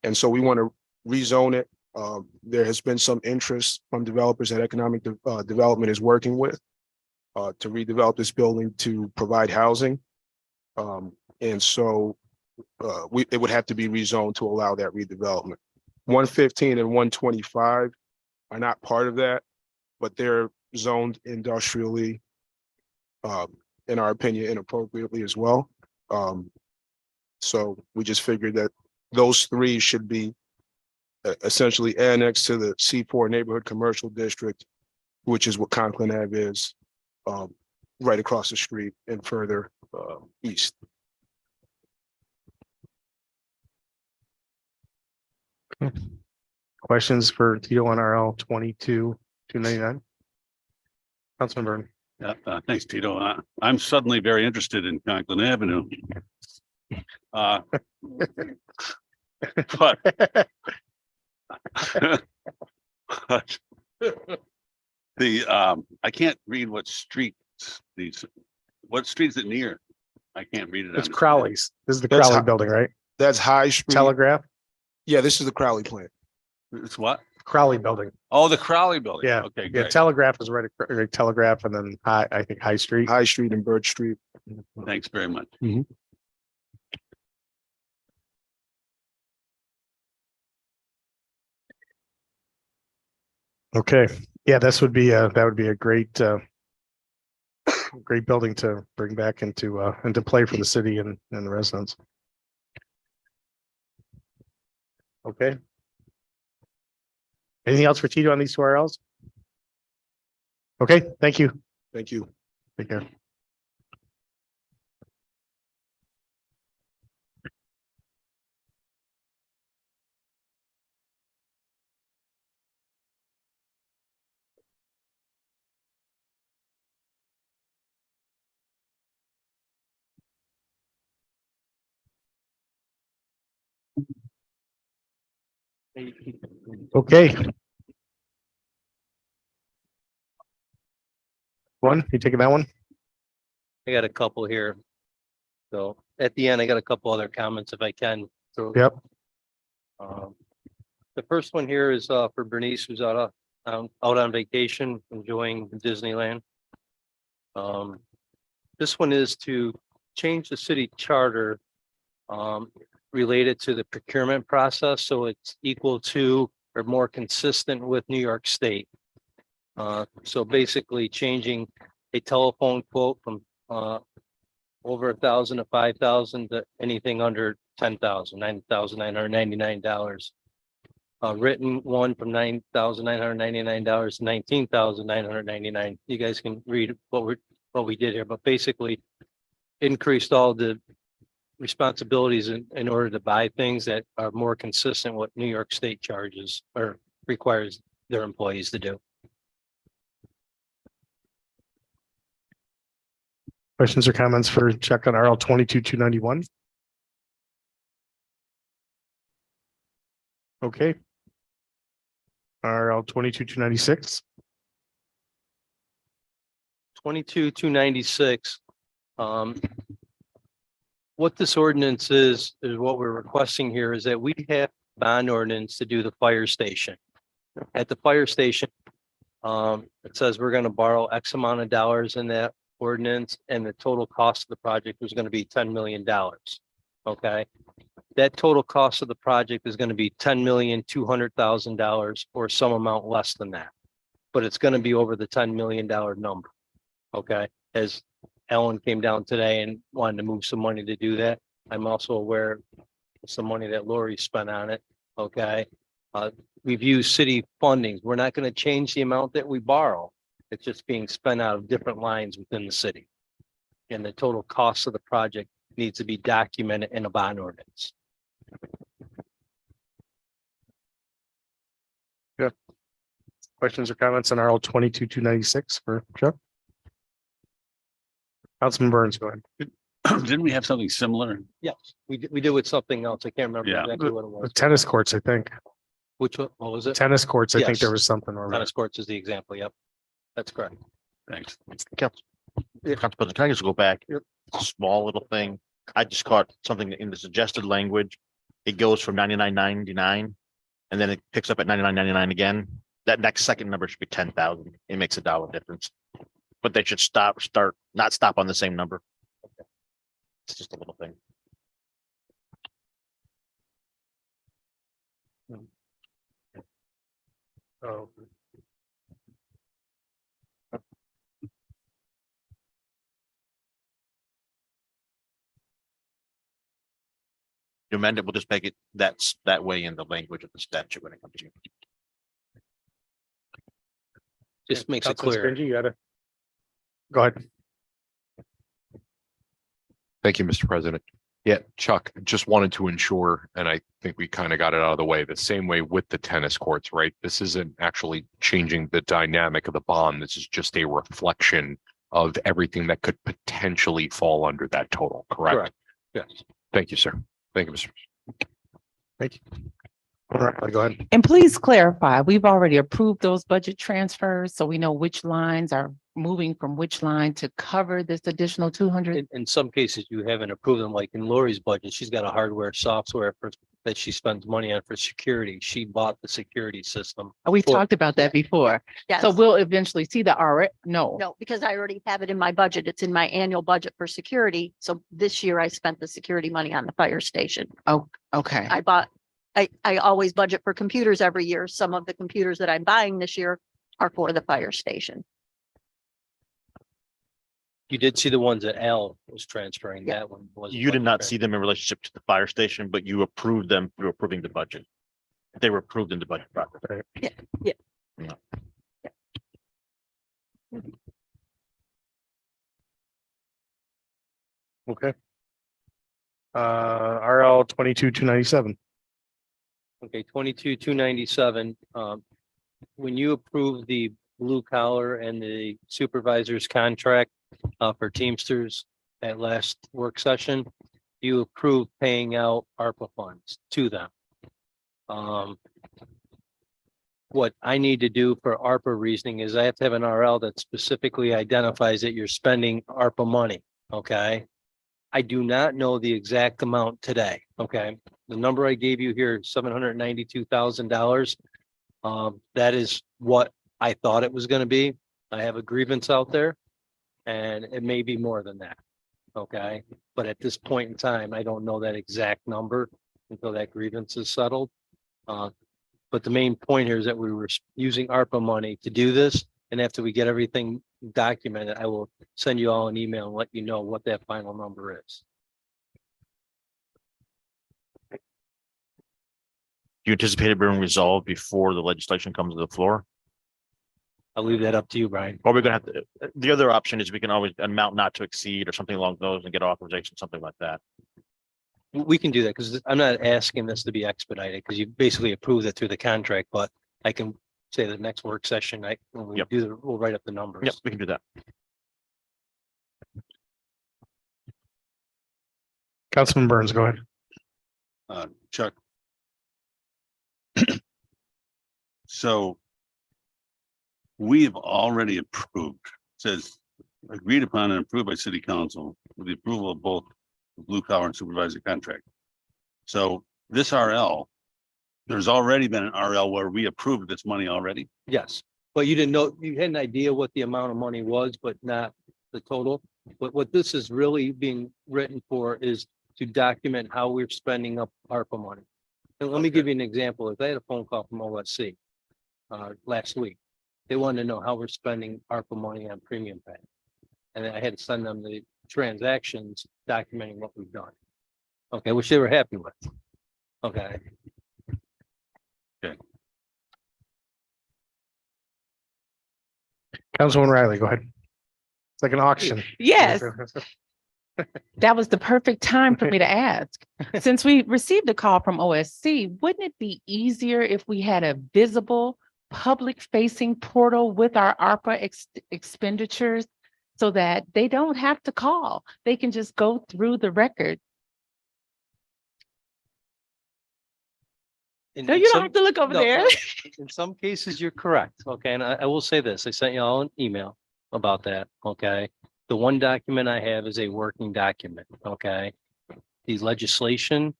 And so we want to rezone it. There has been some interest from developers that economic development is working with to redevelop this building to provide housing. And so it would have to be rezoned to allow that redevelopment. 115 and 125 are not part of that, but they're zoned industrially, in our opinion, inappropriately as well. So we just figured that those 3 should be essentially annexed to the C4 neighborhood commercial district, which is what Conklin Ave is, right across the street and further east. Questions for Tito on RL 22299? Councilman Byrne. Thanks, Tito. I'm suddenly very interested in Conklin Avenue. But I can't read what streets what street is it near? I can't read it. It's on the- Crowley's. This is the That's Crowley how- building, right? That's High Street. Telegraph, Yeah, this is the Crowley plant. It's what? Crowley building. Oh, the Crowley building. Yeah. Okay, Yeah, great. Telegraph is right Telegraph and then I think High Street. High Street and Birch Street. Thanks very much. Okay, yeah, that would be a great great building to bring back into play for the city and the residents. Okay. Anything else for Tito on these two RLs? Okay, thank you. Thank you. Take care. Okay. One, you taking that one? I got a couple here. So at the end, I got a couple other comments if I can. So Yep. The first one here is for Bernice, who's out on vacation, enjoying Disneyland. This one is to change the city charter related to the procurement process, so it's equal to or more consistent with New York State. So basically changing a telephone quote from over 1,000 to 5,000 to anything under 10,000, $9,999. Written one from $9,999 to $19,999. You guys can read what we did here, but basically increased all the responsibilities in order to buy things that are more consistent with New York State charges or requires their employees to do. Questions or comments for Chuck on RL 22-291? Okay. RL 22-296. 22-296. What this ordinance is what we're requesting here is that we have bond ordinance to do the fire station. At the fire station, it says we're going to borrow X amount of dollars in that ordinance, and the total cost of the project was going to be $10 million. Okay. That total cost of the project is going to be $10,200,000 or some amount less than that. But it's going to be over the $10 million number. Okay. As Ellen came down today and wanted to move some money to do that. I'm also aware of some money that Lori spent on it. Okay. We've used city fundings. We're not going to change the amount that we borrow. It's just being spent out of different lines within the city. And the total cost of the project needs to be documented in a bond ordinance. Questions or comments on RL 22-296 for Chuck? Councilman Burns, go ahead. Didn't we have something similar? Yes, we did with something else. I can't remember Yeah. exactly what it The was. tennis courts, I think. Which one? What was it? Tennis courts, I think Yes. there was something. over there. Tennis courts is the example. Yep. That's correct. Thanks. Council President, can I just go back? Small little thing. I just caught something in the suggested language. It goes from 99.99 and then it picks up at 99.99 again. That next second number should be 10,000. It makes a dollar difference. But they should not stop on the same number. It's just a little thing. Oh. You amend it, we'll just make it that way in the language of the statute when it comes to. Just makes it Councilman clear. Scringer, you gotta. Go ahead. Thank you, Mr. President. Yeah, Chuck, just wanted to ensure, and I think we kind of got it out of the way, the same way with the tennis courts, right? This isn't actually changing the dynamic of the bond. This is just a reflection of everything that could potentially fall under that total, correct? Correct. Yes. Thank you, sir. Thank you, Mr. Thank you. All right, go ahead. And please clarify, we've already approved those budget transfers, so we know which lines are moving from which line to cover this additional 200. In some cases, you haven't approved them, like in Lori's budget, she's got a hardware software that she spends money on for security. She bought the security system. We've for- talked about that before. Yes. So we'll eventually see the no. No, because I already have it in my budget. It's in my annual budget for security. So this year I spent the security money on the fire station. Okay. I always budget for computers every year. Some of the computers that I'm buying this year are for the fire station. You did see the ones that Al was transferring. Yeah. That one was. You did not see them in relationship to the fire station, but you approved them through approving the budget. They were approved in the budget process. Okay. RL 22-297. Okay, 22,297. When you approve the blue collar and the supervisor's contract for Teamsters at last work session, you approved paying out ARPA funds to them. What I need to do for ARPA reasoning is I have to have an RL that specifically identifies that you're spending ARPA money, okay? I do not know the exact amount today, okay? The number I gave you here, $792,000. That is what I thought it was gonna be. I have a grievance out there and it may be more than that, okay? But at this point in time, I don't know that exact number until that grievance is settled. But the main point here is that we were using ARPA money to do this. And after we get everything documented, I will send you all an email and let you know what that final number is. Do you anticipate it being resolved before the legislation comes to the floor? I'll leave that up to you, Brian. Or we're gonna have to, the other option is we can always amount not to exceed or something along those and get authorization, something like that. We can do that because I'm not asking this to be expedited because you basically approved it through the contract, but I can say the next work session, when we Yep. we'll write up the numbers. Yep, we can do that. Councilman Burns, go ahead. Chuck. So we've already approved, says agreed upon and approved by city council with the approval of both the blue collar and supervisor contract. So this RL, there's already been an RL where we approved this money already. Yes, but you didn't know, you had an idea what the amount of money was, but not the total. But what this is really being written for is to document how we're spending up ARPA money. And let me give you an example. If I had a phone call from OSC last week, they wanted to know how we're spending ARPA money on premium pay. And then I had to send them the transactions documenting what we've done. Okay, which they were happy with. Okay. Councilwoman Riley, go ahead. It's like an auction. Yes, that was the perfect time for me to ask. Since we received a call from OSC, wouldn't it be easier if we had a visible public facing portal with our ARPA expenditures so that they don't have to call? They can just go through the record. No, you don't have to look over No, there. no. In some cases, you're correct. Okay, and I will say this, I sent you all an email about that. Okay. The one document I have is a working document. Okay. The legislation,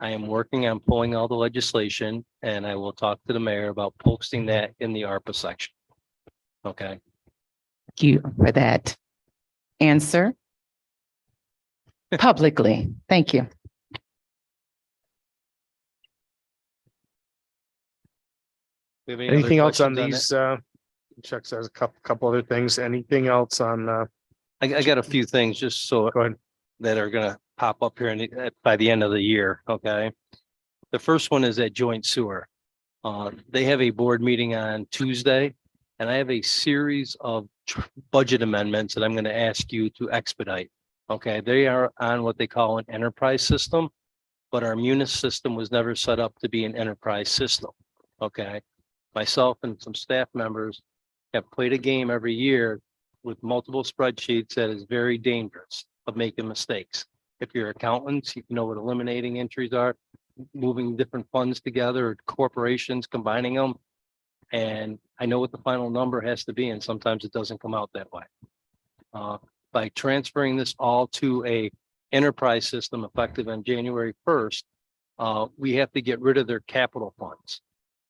I am working on pulling all the legislation and I will talk to the mayor about posting that in the ARPA section. Okay. Thank you for that answer publicly. Thank you. We have any other Anything else on questions that? these? Chuck says a couple other things. Anything else on, I got a few things just so go ahead. that are gonna pop up here by the end of the year, okay? The first one is at joint sewer. They have a board meeting on Tuesday, and I have a series of budget amendments that I'm gonna ask you to expedite. Okay, they are on what they call an enterprise system, but our Munis system was never set up to be an enterprise system, okay? Myself and some staff members have played a game every year with multiple spreadsheets that is very dangerous of making mistakes. If you're accountants, you know what eliminating entries are. moving different funds together, corporations, combining them. And I know what the final number has to be, and sometimes it doesn't come out that way. By transferring this all to a enterprise system effective on January 1st, we have to get rid of their capital funds.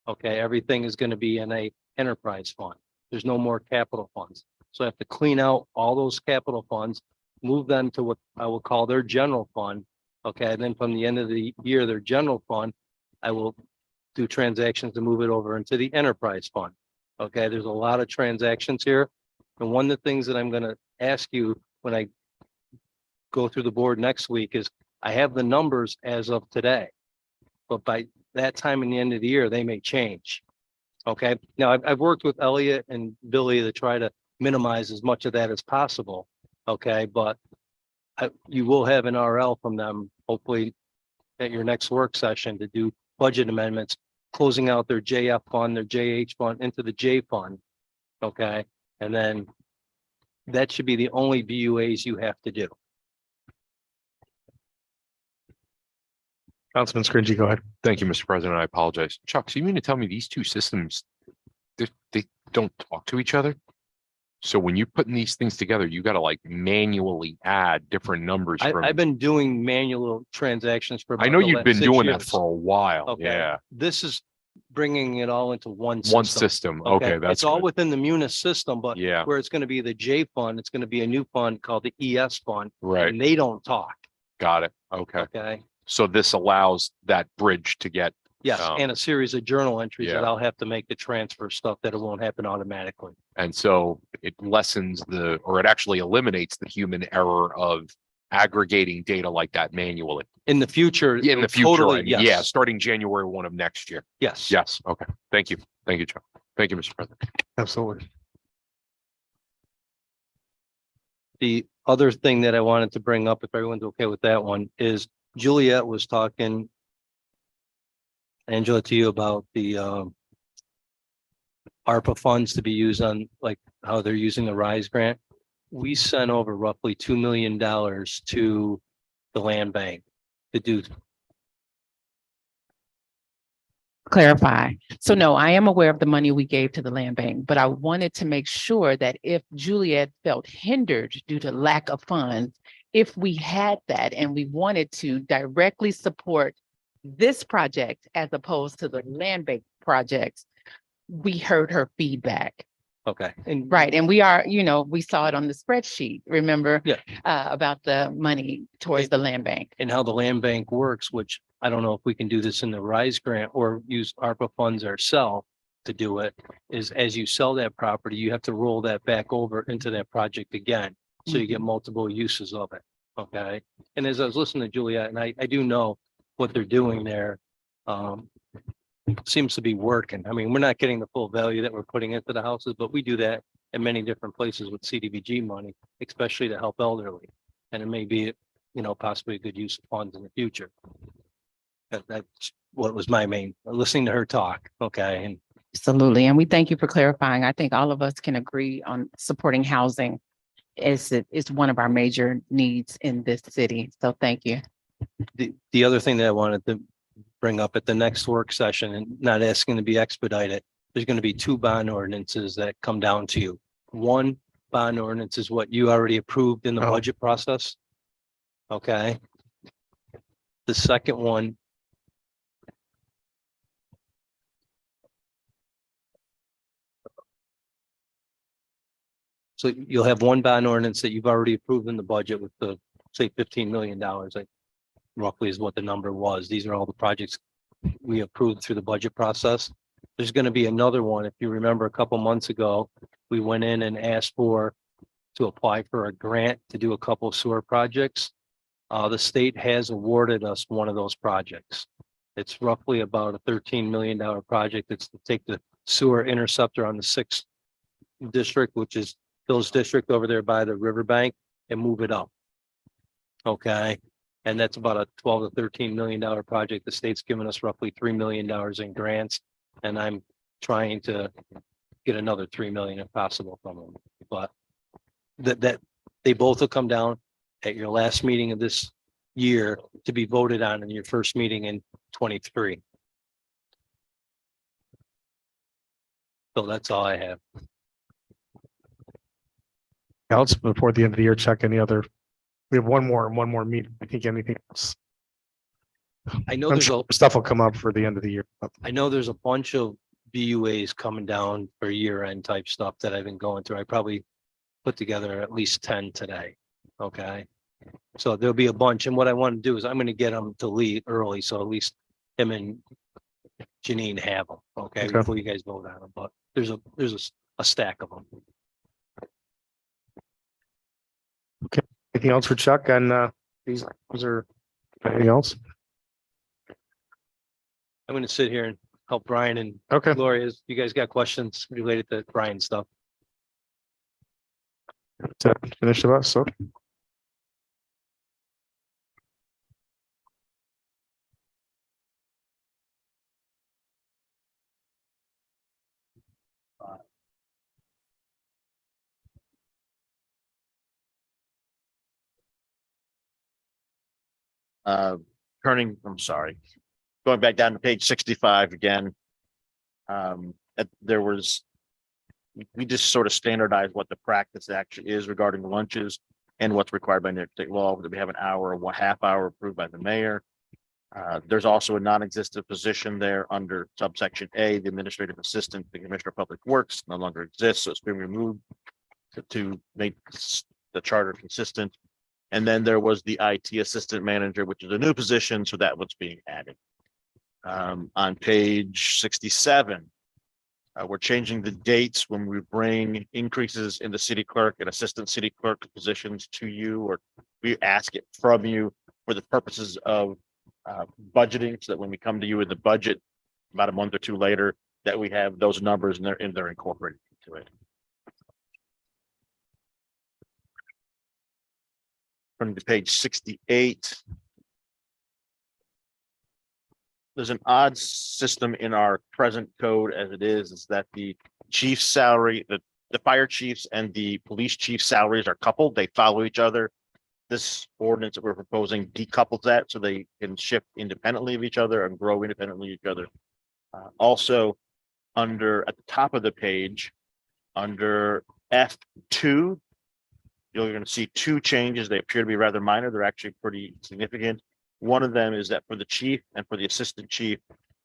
Okay, everything is going to be in a enterprise fund. There's no more capital funds. So I have to clean out all those capital funds, move them to what I will call their general fund. Okay, and then from the end of the year, their general fund, I will do transactions to move it over into the enterprise fund. Okay, there's a lot of transactions here. And one of the things that I'm going to ask you when I go through the board next week is I have the numbers as of today. But by that time in the end of the year, they may change. Okay, now I've worked with Elliot and Billy to try to minimize as much of that as possible. Okay, but you will have an RL from them, hopefully at your next work session to do budget amendments, closing out their JF fund, their JH fund into the J fund. Okay, and then that should be the only BUAs you have to do. Councilman Scringy, go ahead. Thank you, Mr. President. I apologize. Chuck, so you mean to tell me these two systems, they don't talk to each other? So when you're putting these things together, you got to like manually add different numbers from. I've been doing manual transactions for. I know you've been doing that for a while. Okay. Yeah. This is bringing it all into one One system. system. Okay, that's It's all good. within the Munis system, but Yeah. where it's going to be the J fund, it's going to be a new fund called the ES fund. Right. And they don't talk. Got it. Okay. Okay. So this allows that bridge to get. Yes, Um, and a series of journal entries that yeah. I'll have to make the transfer stuff that it won't happen automatically. And so it lessens or it actually eliminates the human error of aggregating data like that manually. In the future. In the future, totally, I mean, yeah, yes. starting January 1 of next year. Yes. Yes. Okay. Thank you. Thank you, Chuck. Thank you, Mr. President. Absolutely. The other thing that I wanted to bring up, if everyone's okay with that one, is Juliet was talking, Angela, to you about the ARPA funds to be used on, like how they're using the RISE grant. We sent over roughly $2 million to the land bank to do. Clarify. So no, I am aware of the money we gave to the land bank, but I wanted to make sure that if Juliet felt hindered due to lack of funds, if we had that and we wanted to directly support this project as opposed to the land bank projects, we heard her feedback. Okay. And Right. And we are, we saw it on the spreadsheet, remember? Yeah. About the money towards the land bank. and how the land bank works, which I don't know if we can do this in the RISE grant or use ARPA funds ourselves to do it, is as you sell that property, you have to roll that back over into that project again. So you get multiple uses of it. Okay. And as I was listening to Juliet, and I do know what they're doing there, seems to be working. I mean, we're not getting the full value that we're putting into the houses, but we do that in many different places with CDBG money, especially to help elderly. And it may be, possibly a good use of funds in the future. That's what was my main, listening to her talk. Okay. And Absolutely. And we thank you for clarifying. I think all of us can agree on supporting housing is one of our major needs in this city. So thank you. the other thing that I wanted to bring up at the next work session, and not asking to be expedited, there's going to be 2 bond ordinances that come down to you. One bond ordinance is what you already approved in the Oh. budget process. Okay. The second one. So you'll have one bond ordinance that you've already approved in the budget with the, say, $15 million, like roughly is what the number was. These are all the projects we approved through the budget process. There's going to be another one. If you remember a couple months ago, we went in and asked to apply for a grant to do a couple of sewer projects. The state has awarded us one of those projects. It's roughly about a $13 million project. It's to take the sewer interceptor on the 6th district, which is Phil's district over there by the riverbank, and move it up. Okay. And that's about a $12 to $13 million project. The state's given us roughly $3 million in grants. And I'm trying to get another 3 million if possible from them. But that they both will come down at your last meeting of this year to be voted on in your first meeting in 23. So that's all I have. Else before the end of the year, check any other. We have one more meeting. I think anything else. I know I'm there's sure a, stuff will come up for the end of the year. I know there's a bunch of BUAs coming down for year end type stuff that I've been going through. I probably put together at least 10 today. Okay. So there'll be a bunch. And what I want to do is I'm going to get them to leave early. So at least him and Janine have them. Okay. Okay. Before you guys vote on them, but there's a stack of them. Anything else for Chuck on these? Was there anything else? I'm going to sit here and help Brian and Okay. Gloria. If you guys got questions related to Brian stuff. To finish it up, so. I'm sorry, going back down to page 65 again. There was, we just sort of standardized what the practice actually is regarding lunches and what's required by New York State law, that we have an hour or half hour approved by the mayor. There's also a non-existent position there under subsection A, the administrative assistant, the commissioner of public works no longer exists, so it's been removed to make the charter consistent. And then there was the IT assistant manager, which is a new position, so that was being added. On page 67, we're changing the dates when we bring increases in the city clerk and assistant city clerk positions to you, or we ask it from you for the purposes of budgeting, so that when we come to you with the budget about a month or two later, that we have those numbers and they're incorporated into it. Turning to page 68. There's an odd system in our present code as it is that the chief's salary, the fire chiefs and the police chief salaries are coupled. They follow each other. This ordinance that we're proposing decouples that so they can shift independently of each other and grow independently of each other. Also, at the top of the page, under F2, you're going to see two changes. They appear to be rather minor. They're actually pretty significant. One of them is that for the chief and for the assistant chief,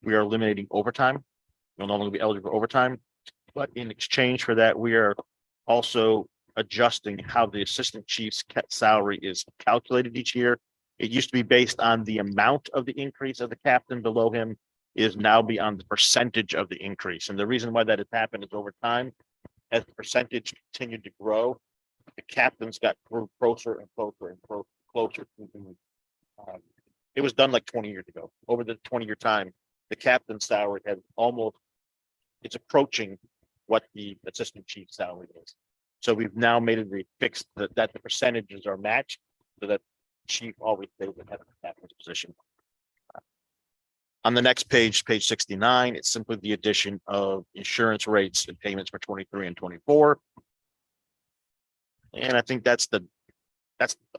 we are eliminating overtime. You'll no longer be eligible for overtime. But in exchange for that, we are also adjusting how the assistant chief's salary is calculated each year. It used to be based on the amount of the increase of the captain below him. It is now beyond the percentage of the increase. And the reason why that has happened is over time, as the percentage continued to grow, the captains got closer and closer and closer. It was done like 20 years ago. Over the 20-year time, the captain's salary has it's approaching what the assistant chief salary is. So we've now made it fixed that the percentages are matched, so that chief always stays ahead of the captain's position. On the next page, page 69, it's simply the addition of insurance rates and payments for 23 and 24. And I think that's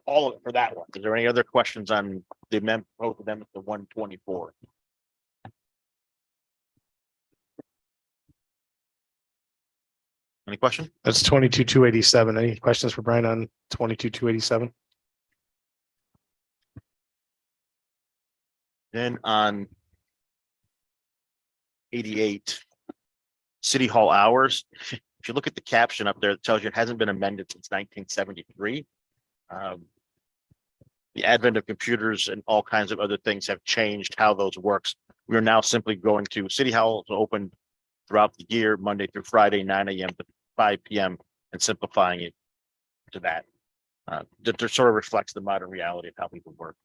all of it for that one. Is there any other questions on the amendment, both of them at the 124? Any question? That's 22,287. Any questions for Brian on 22,287? Then on 88, City Hall hours. If you look at the caption up there, it tells you it hasn't been amended since 1973. The advent of computers and all kinds of other things have changed how those works. We are now simply going to City Hall is open throughout the year, Monday through Friday, 9 a.m. to 5 p.m. and simplifying it to that. That sort of reflects the modern reality of how people work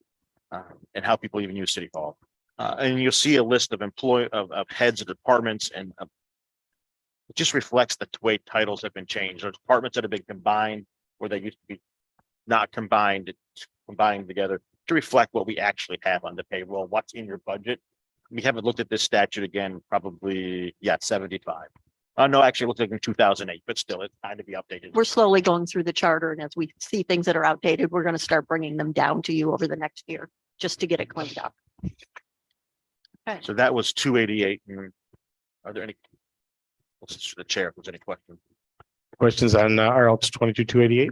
and how people even use City Hall. And you'll see a list of of heads of departments, and it just reflects the way titles have been changed. There's departments that have been combined where they used to be not combined, it's combined together to reflect what we actually have on the payroll, what's in your budget. We haven't looked at this statute again, probably, 75. No, actually, it looks like in 2008, but still, it's time to be updated. We're slowly going through the charter, and as we see things that are outdated, we're going to start bringing them down to you over the next year, just to get it cleaned up. So that was 288. Are there any? This is for the chair, if there's any questions. Questions on RL 22-288?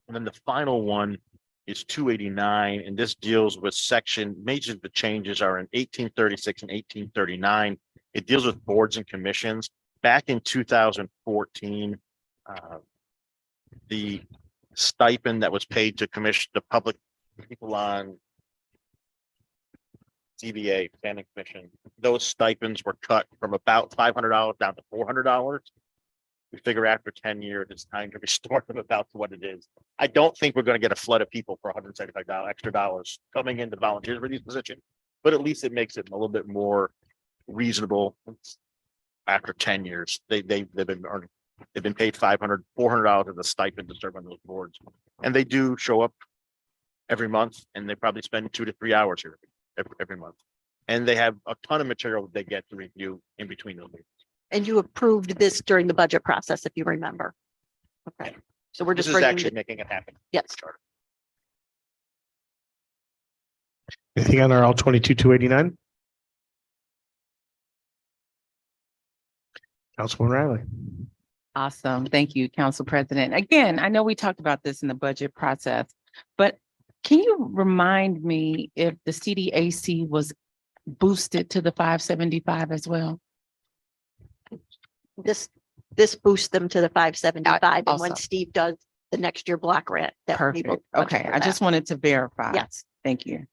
And then the final one is 289, and this deals with major of the changes are in 1836 and 1839. It deals with boards and commissions. Back in 2014, the stipend that was paid to commission the public people on CBA, planning commission, those stipends were cut from about $500 down to $400. We figure after 10 years, it's time to restore them about to what it is. I don't think we're going to get a flood of people for $175 extra dollars coming in to volunteer for these positions, but at least it makes it a little bit more reasonable. After 10 years, they've been earning, they've been paid $400 as a stipend to serve on those boards, and they do show up every month, and they probably spend 2 to 3 hours here every month, and they have a ton of material that they get to review in between those meetings. And you approved this during the budget process, if you remember. Okay, so we're This just is bringing, actually making it happen. yes. Anything on RL 22-289? Councilwoman Riley. Awesome. Thank you, Council President. Again, I know we talked about this in the budget process, but can you remind me if the CDAC was boosted to the 575 as well? This boosts them to the 575, and when awesome. Steve does the next year block grant. that we will Perfect. budget Okay, for I that. just wanted to verify. Yes. Thank you.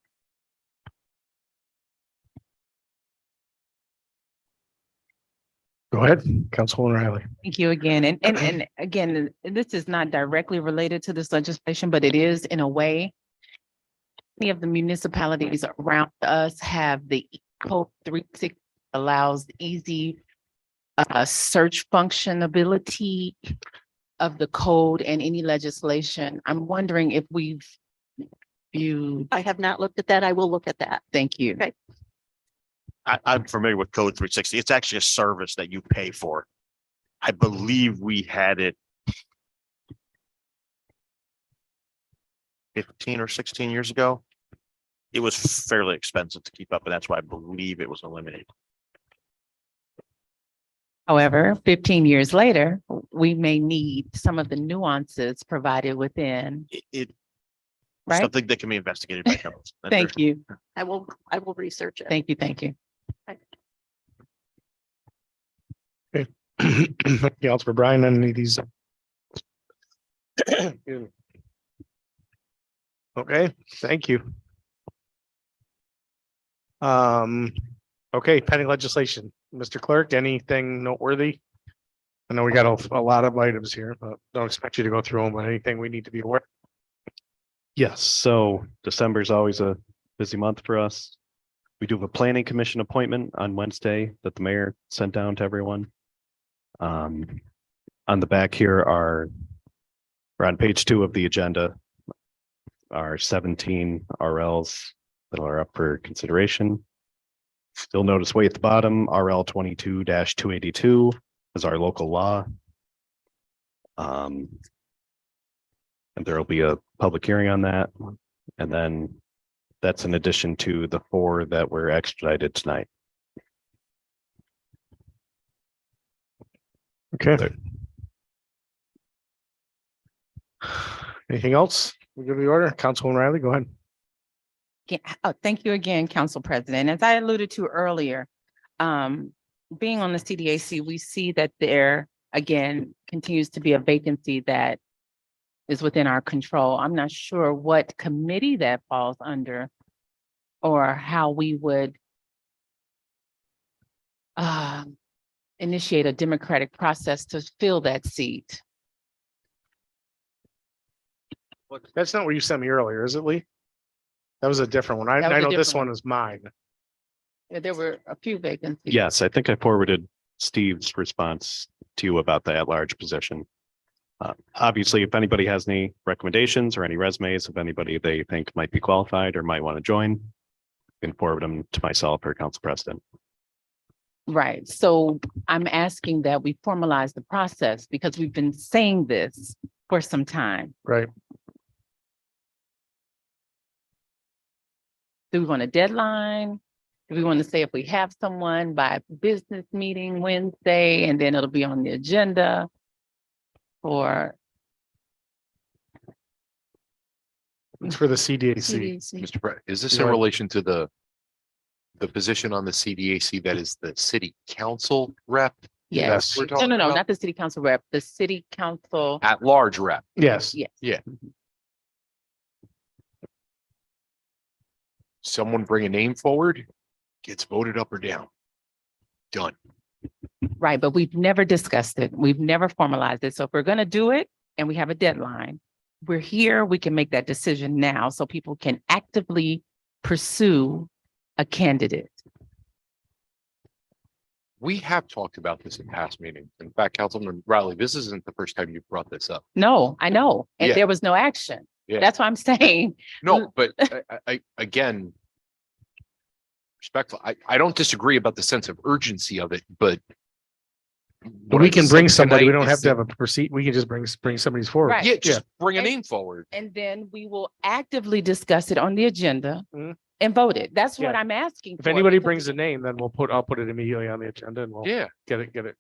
Go ahead, Councilwoman Riley. Thank you again. And again, this is not directly related to this legislation, but it is in a way. Many of the municipalities around us have the Code 360 allows easy search functionality of the code and any legislation. I'm wondering if we've viewed. I have not looked at that. I will look at that. Thank you. Okay. I'm familiar with Code 360. It's actually a service that you pay for. I believe we had it 15 or 16 years ago. It was fairly expensive to keep up, and that's why I believe it was eliminated. However, 15 years later, we may need some of the nuances provided within, It's right? something that can be investigated by council. Thank you. I will research it. Thank you. Thank you. Anything else for Brian on any of these? Okay, thank you. Okay, pending legislation. Mr. Clerk, anything noteworthy? I know we got a lot of items here, but don't expect you to go through them, but anything we need to be aware? Yes, so December is always a busy month for us. We do have a planning commission appointment on Wednesday that the mayor sent down to everyone. On the back here are, or on page 2 of the agenda, are 17 RLs that are up for consideration. You'll notice way at the bottom, RL 22-282 is our local law. And there will be a public hearing on that. And then that's in addition to the 4 that were expedited tonight. Okay. Anything else? We give the order. Councilwoman Riley, go ahead. Thank you again, Council President. As I alluded to earlier, being on the CDAC, we see that there, again, continues to be a vacancy that is within our control. I'm not sure what committee that falls under or how we would initiate a democratic process to fill that seat. That's not what you sent me earlier, is it, Lee? That was a different one. I That was a know this different one is mine. There were a few vacancies. Yes, I think I forwarded Steve's response to you about the at-large position. Obviously, if anybody has any recommendations or any resumes of anybody they think might be qualified or might want to join, you can forward them to myself or Council President. Right. So I'm asking that we formalize the process because we've been saying this for some time. Right. Do we want a deadline? Do we want to say if we have someone by business meeting Wednesday and then it'll be on the agenda? Or It's for the CDAC. CDC? Mr. Brett, is this You in want- relation to the position on the CDAC that is the city council rep? Yes. We're No, talking no, no, about? not the city council rep, the city council. At large rep. Yes. Yes. Someone bring a name forward, gets voted up or down. Done. Right, but we've never discussed it. We've never formalized it. So if we're gonna do it and we have a deadline, we're here, we can make that decision now so people can actively pursue a candidate. We have talked about this in past meetings. In fact, Councilman Riley, this isn't the first time you've brought this up. No, I know, and Yeah. there was no action. Yeah. That's what I'm saying. No, but again, respectful, I don't disagree about the sense of urgency of it, but what We I can just bring said somebody. We tonight don't is have to that- have a proceed. We can just bring somebody's forward. Right. Yeah, just bring a name forward. And then we will actively discuss it on the agenda Mhm. and vote it. That's what Yeah. I'm asking. If for, anybody because- brings a name, then I'll put it immediately on the agenda and we'll Yeah, get it. voted.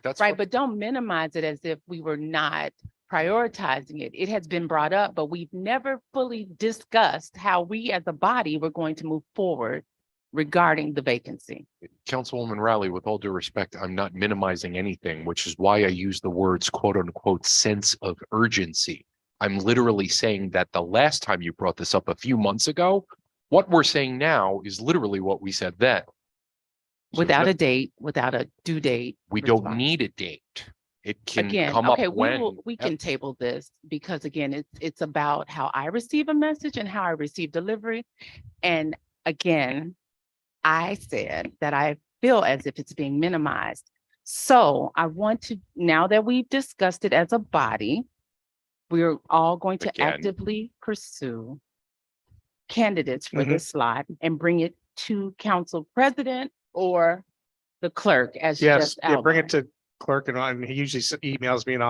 that's Right, what- but don't minimize it as if we were not prioritizing it. It has been brought up, but we've never fully discussed how we as a body were going to move forward regarding the vacancy. Councilwoman Riley, with all due respect, I'm not minimizing anything, which is why I use the words quote unquote sense of urgency. I'm literally saying that the last time you brought this up a few months ago, what we're saying now is literally what we said then. So Without that- a date, without a due date. We don't response. need a date. It can Again, come up okay, we when. will, we can table this because again, it's about how I receive a message and how I receive delivery. And again, I said that I feel as if it's being minimized. So I want to, now that we've discussed it as a body, we're all going to Again. actively pursue candidates for Mhm. this slot and bring it to council president or the clerk as Yes, just yeah, bring it outlined. to clerk and he usually emails me and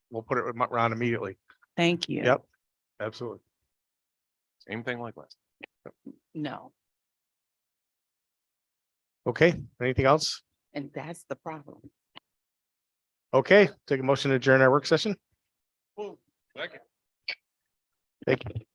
we'll put it around immediately. Thank you. Yep, absolutely. Same thing like last. No, Okay, anything else? and that's the problem. Okay, take a motion to adjourn our work session. Thank you.